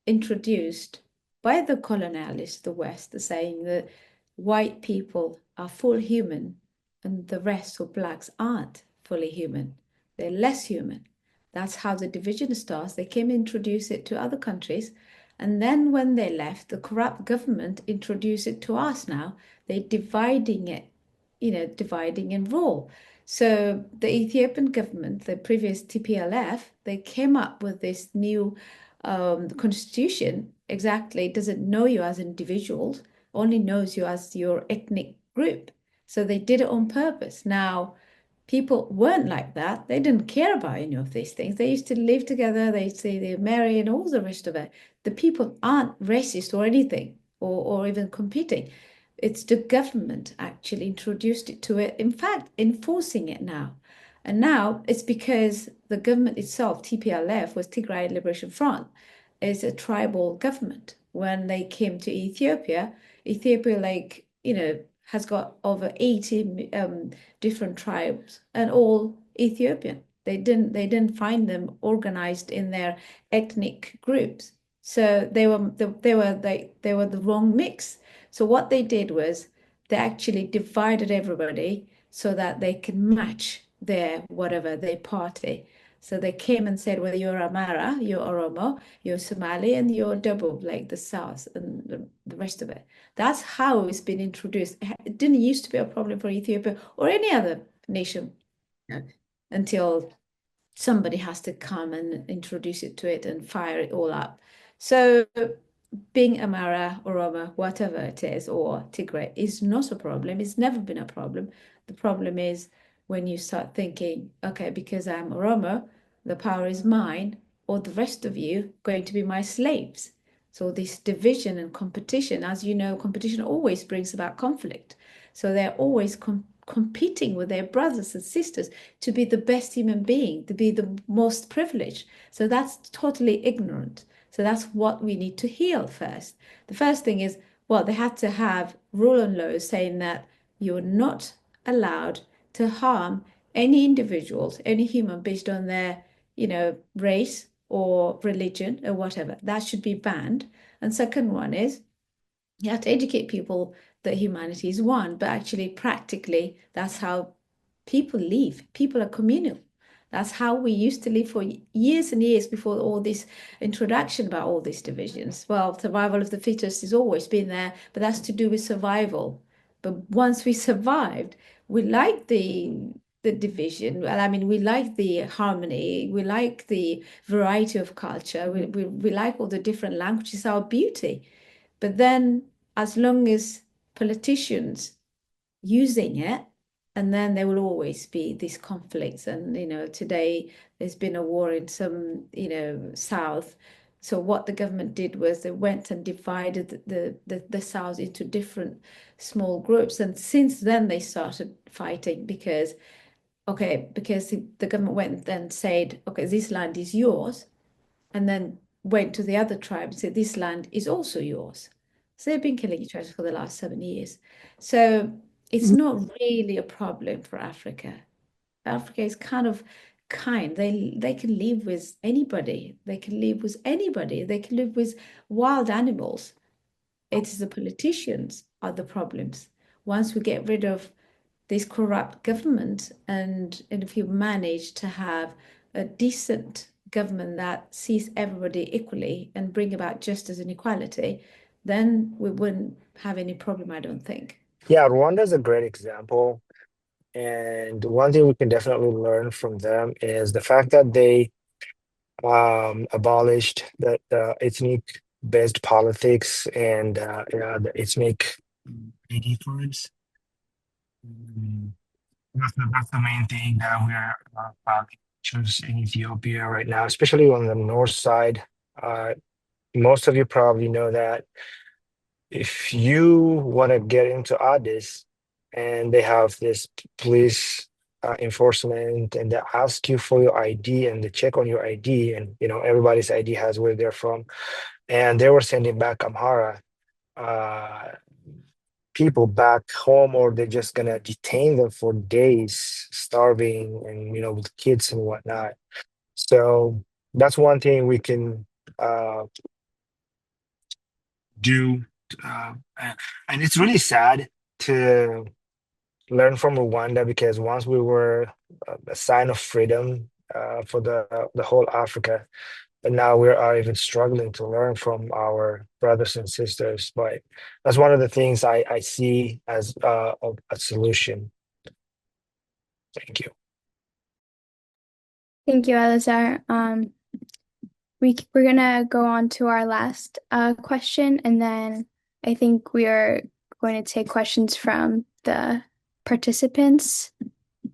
introduced by the colonialists, the West, saying that white people are full human and the rest of blacks aren't fully human. They're less human. That's how the division starts. They came introduce it to other countries. And then when they left, the corrupt government introduced it to us now. They're dividing it, dividing and rule. So the Ethiopian government, the previous TPLF, they came up with this new constitution. Exactly doesn't know you as individuals, only knows you as your ethnic group. So they did it on purpose. Now, people weren't like that. They didn't care about any of these things. They used to live together. They say they marry and all the rest of it. The people aren't racist or anything, or even competing. It's the government actually introduced it to it. In fact, enforcing it now. And now it's because the government itself, TPLF, was Tigray Liberation Front, is a tribal government. When they came to Ethiopia, has got over 80 different tribes and all Ethiopian. They didn't find them organized in their ethnic groups. So they were the wrong mix. So what they did was they actually divided everybody so that they can match their party. So they came and said, well, you're Amara, you're Oromo, you're Somali, and you're Dabub, like the South and the rest of it. That's how it's been introduced. It didn't used to be a problem for Ethiopia or any other nation until somebody has to come and introduce it to it and fire it all up. So being Amara, Oromo, whatever it is, or Tigray is not a problem. It's never been a problem. The problem is when you start thinking, okay, because I'm Oromo, the power is mine, or the rest of you going to be my slaves. So this division and competition, as you know, competition always brings about conflict. So they're always competing with their brothers and sisters to be the best human being, to be the most privileged. So that's totally ignorant. So that's what we need to heal first. The first thing is, well, they had to have rule and laws saying that you're not allowed to harm any individuals, any human based on their, race or religion or whatever. That should be banned. And second one is you have to educate people that humanity is one, but actually practically that's how people live. People are communal. That's how we used to live for years and years before all this introduction about all these divisions. Well, survival of the fittest has always been there, but that's to do with survival. But once we survived, we like the division. Well, I mean, we like the harmony. We like the variety of culture. We like all the different languages, our beauty. But then as long as politicians using it, and then there will always be these conflicts. And, today there's been a war in some, South. So what the government did was they went and divided the South into different small groups. And since then they started fighting because the government went and said, okay, this land is yours. and then went to the other tribe and said, this land is also yours. So they've been killing each other for the last 7 years. So it's not really a problem for Africa. Africa is kind of kind. They can live with anybody. They can live with anybody. They can live with wild animals. It's the politicians are the problems. Once we get rid of this corrupt government, and if you manage to have a decent government that sees everybody equally and bring about justice and equality, then we wouldn't have any problem, I don't think. Yeah, Rwanda is a great example. And one thing we can definitely learn from them is the fact that they abolished the ethnic-based politics and the ethnic ID cards. That's the main thing that we're choose in Ethiopia right now, especially on the north side. Most of you probably know that if you want to get into Addis and they have this police enforcement and they ask you for your ID and they check on your ID, and everybody's ID has where they're from, and they were sending back Amhara people back home, or they're just gonna detain them for days, starving and with kids and whatnot. So that's one thing we can do. And it's really sad to learn from Rwanda, because once we were a sign of freedom for the whole Africa, and now we are even struggling to learn from our brothers and sisters. But that's one of the things I see as a solution. Thank you. Thank you, Alazar. We're gonna go on to our last question, and then I think we are going to take questions from the participants.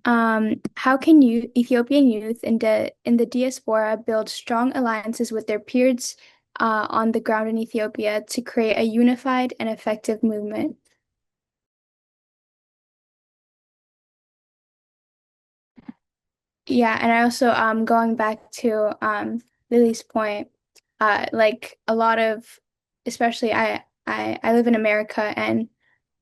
How can Ethiopian youth in the diaspora build strong alliances with their peers on the ground in Ethiopia to create a unified and effective movement? Yeah, and I also going back to Lily's point, like a lot of, especially I live in America, and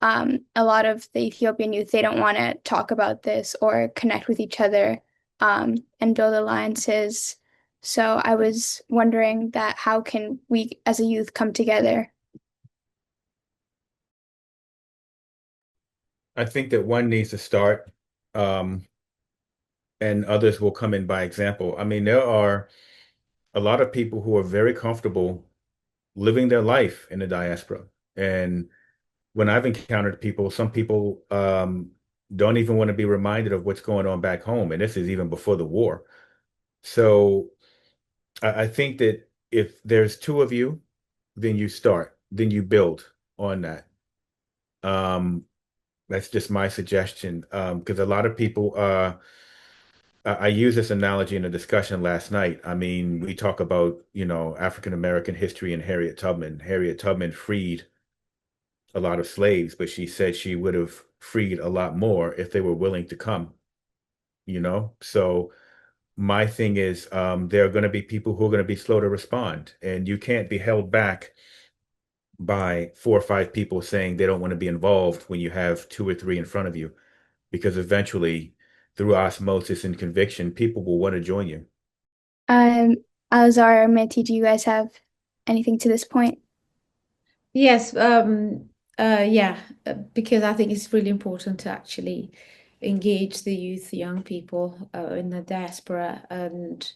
a lot of the Ethiopian youth, they don't want to talk about this or connect with each other and build alliances. So I was wondering that how can we as a youth come together? I think that one needs to start, and others will come in by example. I mean, there are a lot of people who are very comfortable living their life in the diaspora. And when I've encountered people, some people don't even want to be reminded of what's going on back home. And this is even before the war. So I think that if there's two of you, then you start, then you build on that. That's just my suggestion. Because a lot of people, I use this analogy in a discussion last night. I mean, we talk about, African American history and Harriet Tubman. Harriet Tubman freed a lot of slaves, but she said she would have freed a lot more if they were willing to come. So my thing is, there are going to be people who are going to be slow to respond, and you can't be held back by 4 or 5 people saying they don't want to be involved when you have 2 or 3 in front of you, because eventually, through osmosis and conviction, people will want to join you. Alazar or Meti, do you guys have anything to this point? Yes, yeah, because I think it's really important to actually engage the youth, the young people in the diaspora. And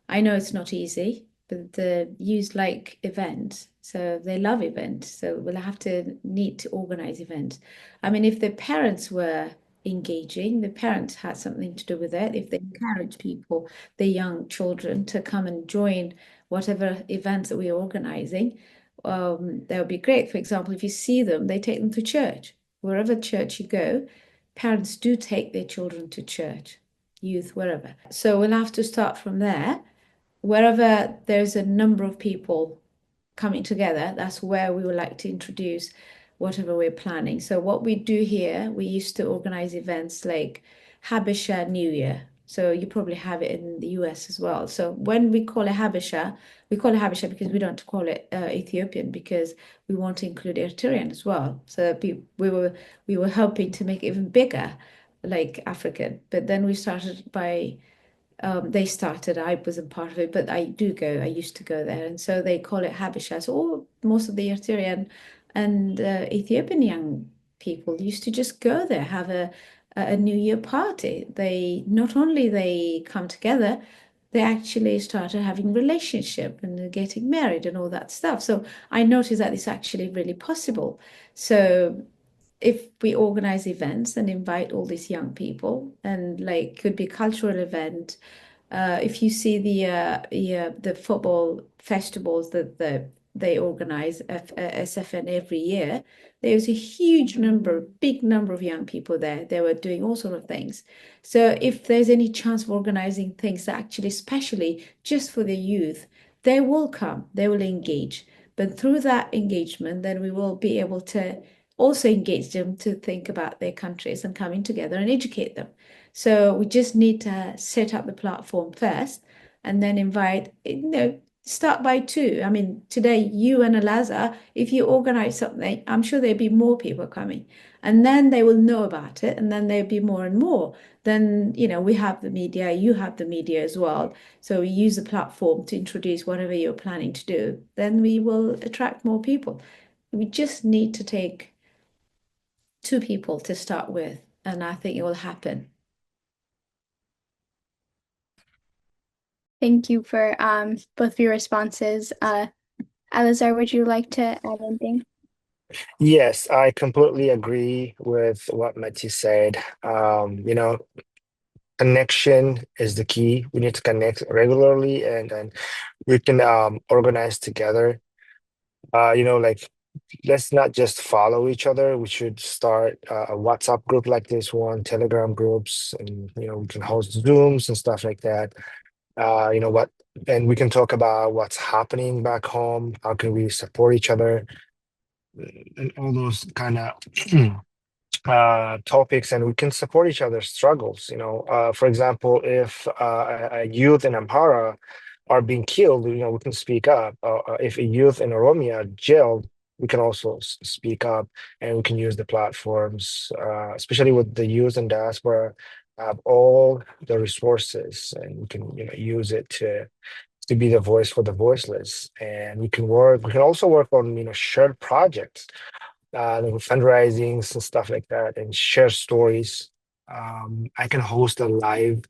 I know it's not easy, but the youth like events, so they love events. So we'll have to need to organize events. I mean, if the parents were engaging, the parents had something to do with it. If they encourage people, the young children, to come and join whatever events that we're organizing, that would be great. For example, if you see them, they take them to church. Wherever church you go, parents do take their children to church, youth, wherever. So we'll have to start from there. Wherever there's a number of people coming together, that's where we would like to introduce whatever we're planning. So what we do here, we used to organize events like Habesha New Year. So you probably have it in the US as well. So when we call it Habesha, we call it Habesha because we don't call it Ethiopian, because we want to include Eritrean as well. So we were hoping to make it even bigger, like African. But then we started by they started, I wasn't part of it, but I used to go there. And so they call it Habesha. So most of the Eritrean and Ethiopian young people used to just go there, have a New Year party. They not only they come together, they actually started having relationship and getting married and all that stuff. So I noticed that it's actually really possible. So if we organize events and invite all these young people, and like could be cultural event, if you see the football festivals that they organize SFN every year, there's a big number of young people there. They were doing all sort of things. So if there's any chance of organizing things that actually, especially just for the youth, they will come, they will engage. But through that engagement, then we will be able to also engage them to think about their countries and coming together and educate them. So we just need to set up the platform first and then invite, start by two. I mean, today, you and Alazar, if you organize something, I'm sure there'll be more people coming. And then they will know about it, and then there'll be more and more. Then, we have the media, you have the media as well. So we use the platform to introduce whatever you're planning to do. Then we will attract more people. We just need to take two people to start with, and I think it will happen. Thank you for both of your responses. Alazar, would you like to add anything? Yes, I completely agree with what Meti said. Connection is the key. We need to connect regularly, and we can organize together. Like, let's not just follow each other. We should start a WhatsApp group like this one, Telegram groups, and we can host Zooms and stuff like that. And we can talk about what's happening back home. How can we support each other, and all those kind of topics, and we can support each other's struggles. For example, if a youth in Amhara are being killed, we can speak up. If a youth in Oromia are jailed, we can also speak up, and we can use the platforms, especially with the youth and diaspora, have all the resources, and we can use it to be the voice for the voiceless. And we can also work on shared projects, like fundraisings and stuff like that, and share stories. I can host a live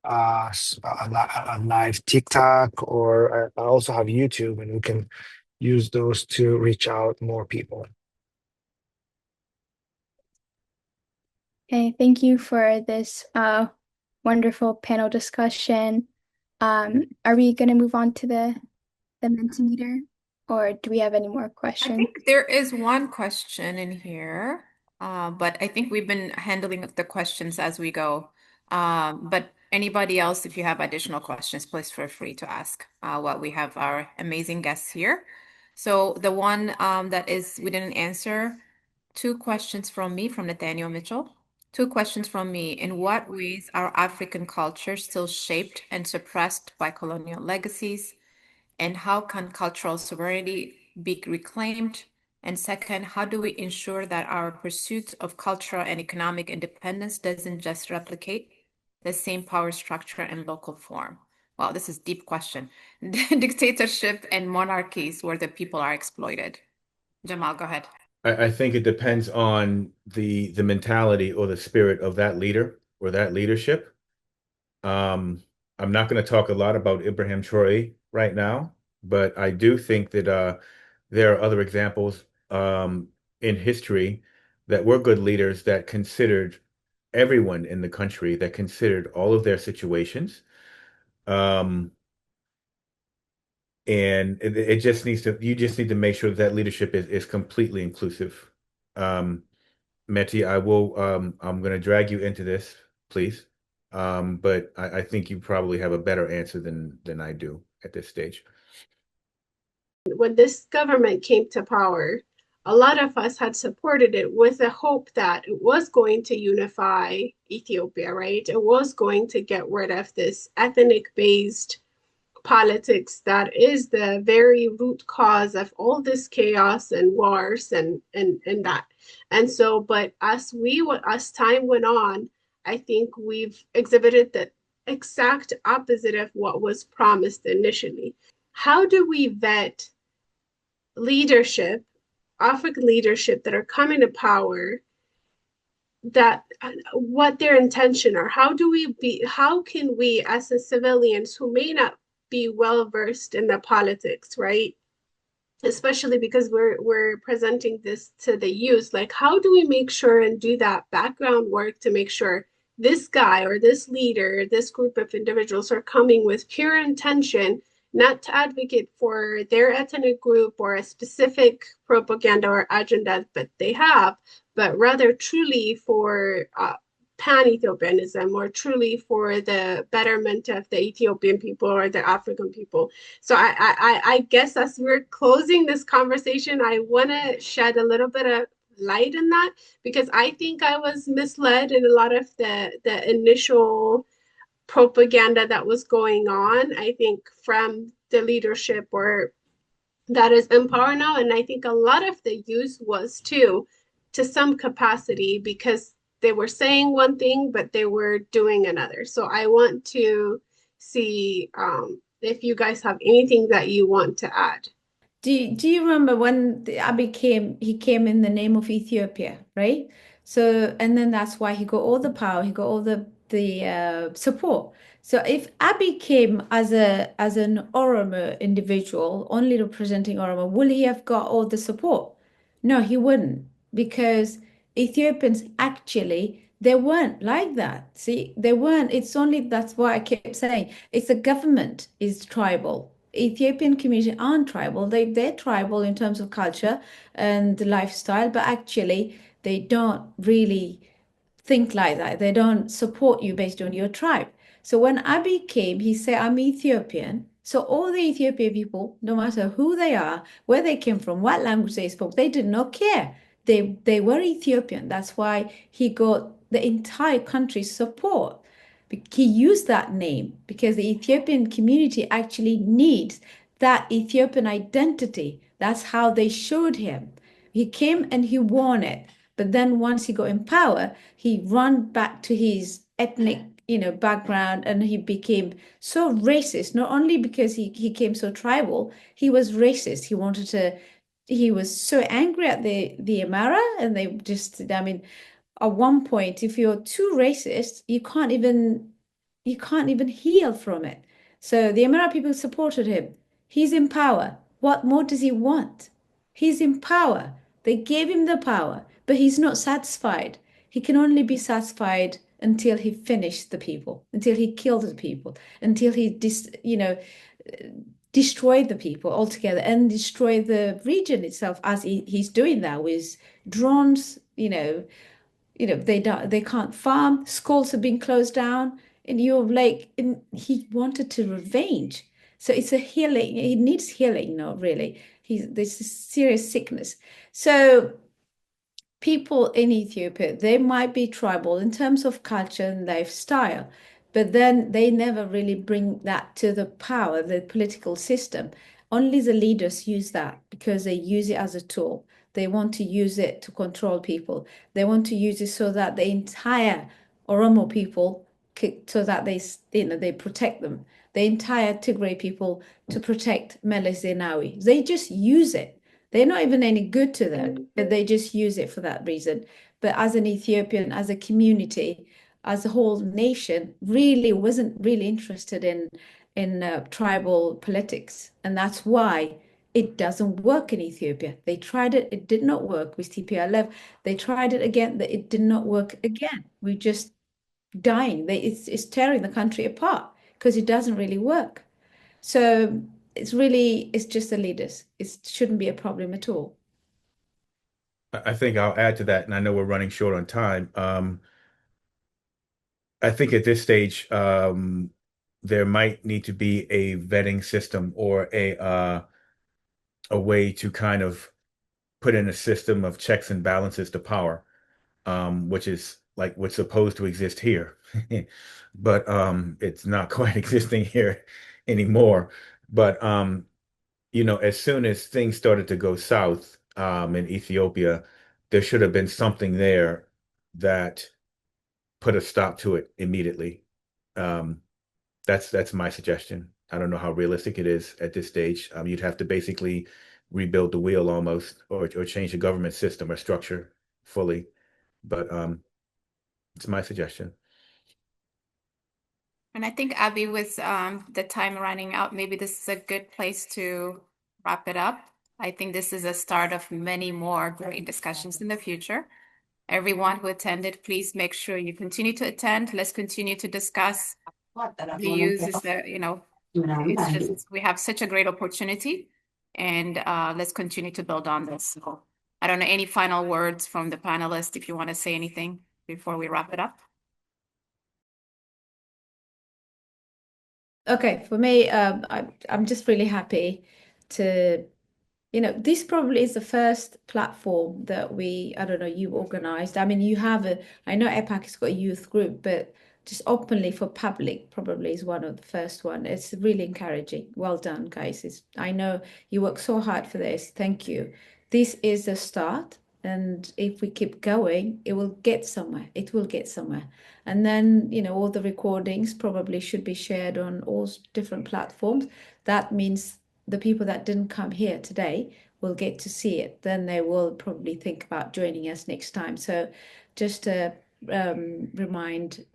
a live TikTok, or I also have YouTube, and we can use those to reach out more people. Okay, thank you for this wonderful panel discussion. Are we going to move on to the Mentimeter, or do we have any more I questions? think there is one question in here, but I think we've been handling the questions as we go. But anybody else, if you have additional questions, please feel free to ask while we have our amazing guests here. So the one that we didn't answer, two questions from me, from Nathaniel Mitchell. Two questions from me. In what ways are African cultures still shaped and suppressed by colonial legacies? And how can cultural sovereignty be reclaimed? And second, how do we ensure that our pursuit of cultural and economic independence doesn't just replicate the same power structure and local form? Wow, this is a deep question. Dictatorship and monarchies where the people are exploited. Jemal, go ahead. I think it depends on the mentality or the spirit of that leader or that leadership. I'm not going to talk a lot about Ibrahim Traoré right now, but I do think that there are other examples in history that were good leaders that considered everyone in the country, that considered all of their situations. And it just you just need to make sure that leadership is completely inclusive. Meti, I'm going to drag you into this, please. But I think you probably have a better answer than I do at this stage. When this government came to power, a lot of us had supported it with the hope that it was going to unify Ethiopia, right? It was going to get rid of this ethnic-based politics that is the very root cause of all this chaos and wars and that. And so, but as time went on, I think we've exhibited the exact opposite of what was promised initially. How do we vet leadership, African leadership that are coming to power, that what their intention are? How can we as a civilians who may not be well versed in the politics, right? Especially because we're presenting this to the youth, like how do we make sure and do that background work to make sure this guy or this leader, this group of individuals are coming with pure intention, not to advocate for their ethnic group or a specific propaganda or agenda that they have, but rather truly for pan-Ethiopianism or truly for the betterment of the Ethiopian people or the African people. So I guess as we're closing this conversation, I want to shed a little bit of light in that, because I think I was misled in a lot of the initial propaganda that was going on, I think from the leadership or that is in power now. And I think a lot of the youth was too, to some capacity, because they were saying one thing, but they were doing another. So I want to see if you guys have anything that you want to add. Do you remember when Abiy came, he came in the name of Ethiopia, right? So, and then that's why he got all the power, he got all the support. So if Abiy came as an Oromo individual, only representing Oromo, will he have got all the support? No, he wouldn't, because Ethiopians actually they weren't like that. See, they weren't. It's only that's why I kept saying it's the government is tribal. Ethiopian community aren't tribal. They're tribal in terms of culture and lifestyle, but actually they don't really think like that. They don't support you based on your tribe. So when Abiy came, he said, I'm Ethiopian. So all the Ethiopian people, no matter who they are, where they came from, what language they spoke, they did not care. They were Ethiopian. That's why he got the entire country's support. He used that name because the Ethiopian community actually needs that Ethiopian identity. That's how they showed him. He came and he won it. But then once he got in power, he ran back to his ethnic, background, and he became so racist, not only because he came so tribal, he was racist. He was so angry at the Amara, and they just, I mean, at one point, if you're too racist, you can't even heal from it. So the Amara people supported him. He's in power. What more does he want? He's in power. They gave him the power, but he's not satisfied. He can only be satisfied until he finished the people, until he killed the people, until he destroyed the people altogether and destroy the region itself, as he's doing now with drones. They can't farm. Schools have been closed down, and he wanted to revenge. So it's a healing. He needs healing, no, really. There's a serious sickness. So people in Ethiopia, they might be tribal in terms of culture and lifestyle, but then they never really bring that to the power, the political system. Only the leaders use that because they use it as a tool. They want to use it to control people. They want to use it so that the entire Oromo people, so that they protect them. The entire Tigray people to protect Meles Zenawi. They just use it. They're not even any good to them, but they just use it for that reason. But as an Ethiopian, as a community, as a whole nation, really wasn't really interested in tribal politics, and that's why it doesn't work in Ethiopia. They tried it; it did not work with TPLF. They tried it again; it did not work again. We're just dying. It's tearing the country apart because it doesn't really work. So it's just the leaders. It shouldn't be a problem at all. I think I'll add to that, and I know we're running short on time. I think at this stage, there might need to be a vetting system or a way to kind of put in a system of checks and balances to power, which is like what's supposed to exist here. But it's not quite existing here anymore. But as soon as things started to go south in Ethiopia, there should have been something there that put a stop to it immediately. Um, that's my suggestion. I don't know how realistic it is at this stage. You'd have to basically rebuild the wheel almost, or change the government system or structure fully. But it's my suggestion. And I think, Abby, with the time running out, maybe this is a good place to wrap it up. I think this is a start of many more great discussions in the future. Everyone who attended, please make sure you continue to attend. Let's continue to discuss the use is that, it's just, we have such a great opportunity, and let's continue to build on this. So I don't know, any final words from the panelists, if you want to say anything before we wrap it up? Okay, for me, I'm just really happy to, this probably is the first platform that I don't know, you organized. I mean, I know AEPAC has got a youth group, but just openly for public probably is one of the first one. It's really encouraging. Well done, guys. I know you work so hard for this. Thank you. This is the start. And if we keep going, it will get somewhere. It will get somewhere. And then, all the recordings probably should be shared on all different platforms. That means the people that didn't come here today will get to see it. Then they will probably think about joining us next time. So just to remind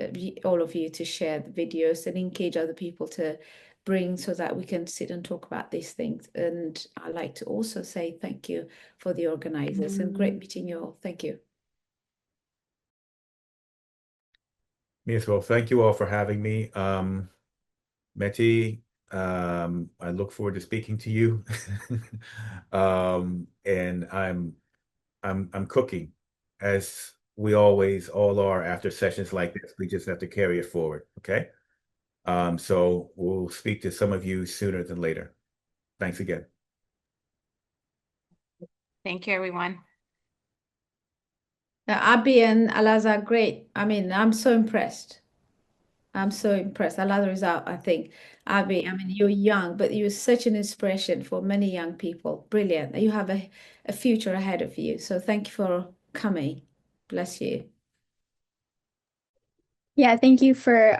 all of you to share the videos and engage other people to bring, so that we can sit and talk about these things. And I'd like to also say thank you for the organizers, and great meeting you all. Thank you. Me as well. Thank you all for having me. Meti, I look forward to speaking to you. And I'm cooking, as we always all are after sessions like this. We just have to carry it forward. Okay. So we'll speak to some of you sooner than later. Thanks again. Thank you, everyone. Abby and Alazar, great. I mean, I'm so impressed. Alazar is out, I think. Abby, I mean, you're young, but you're such an inspiration for many young people. Brilliant. You have a future ahead of you. So thank you for coming. Bless you. Yeah, thank you for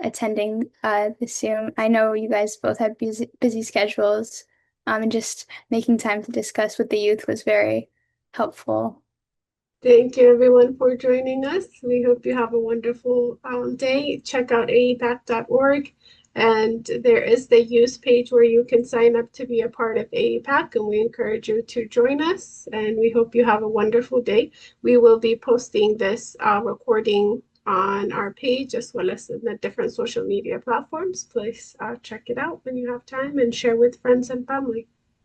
attending the Zoom. I know you guys both have busy schedules, and just making time to discuss with the youth was very helpful. Thank you, everyone, for joining us. We hope you have a wonderful day. Check out aepac.org, and there is the youth page where you can sign up to be a part of AEPAC, and we encourage you to join us, and we hope you have a wonderful day. We will be posting this recording on our page, as well as in the different social media platforms. Please check it out when you have time and share with friends and family.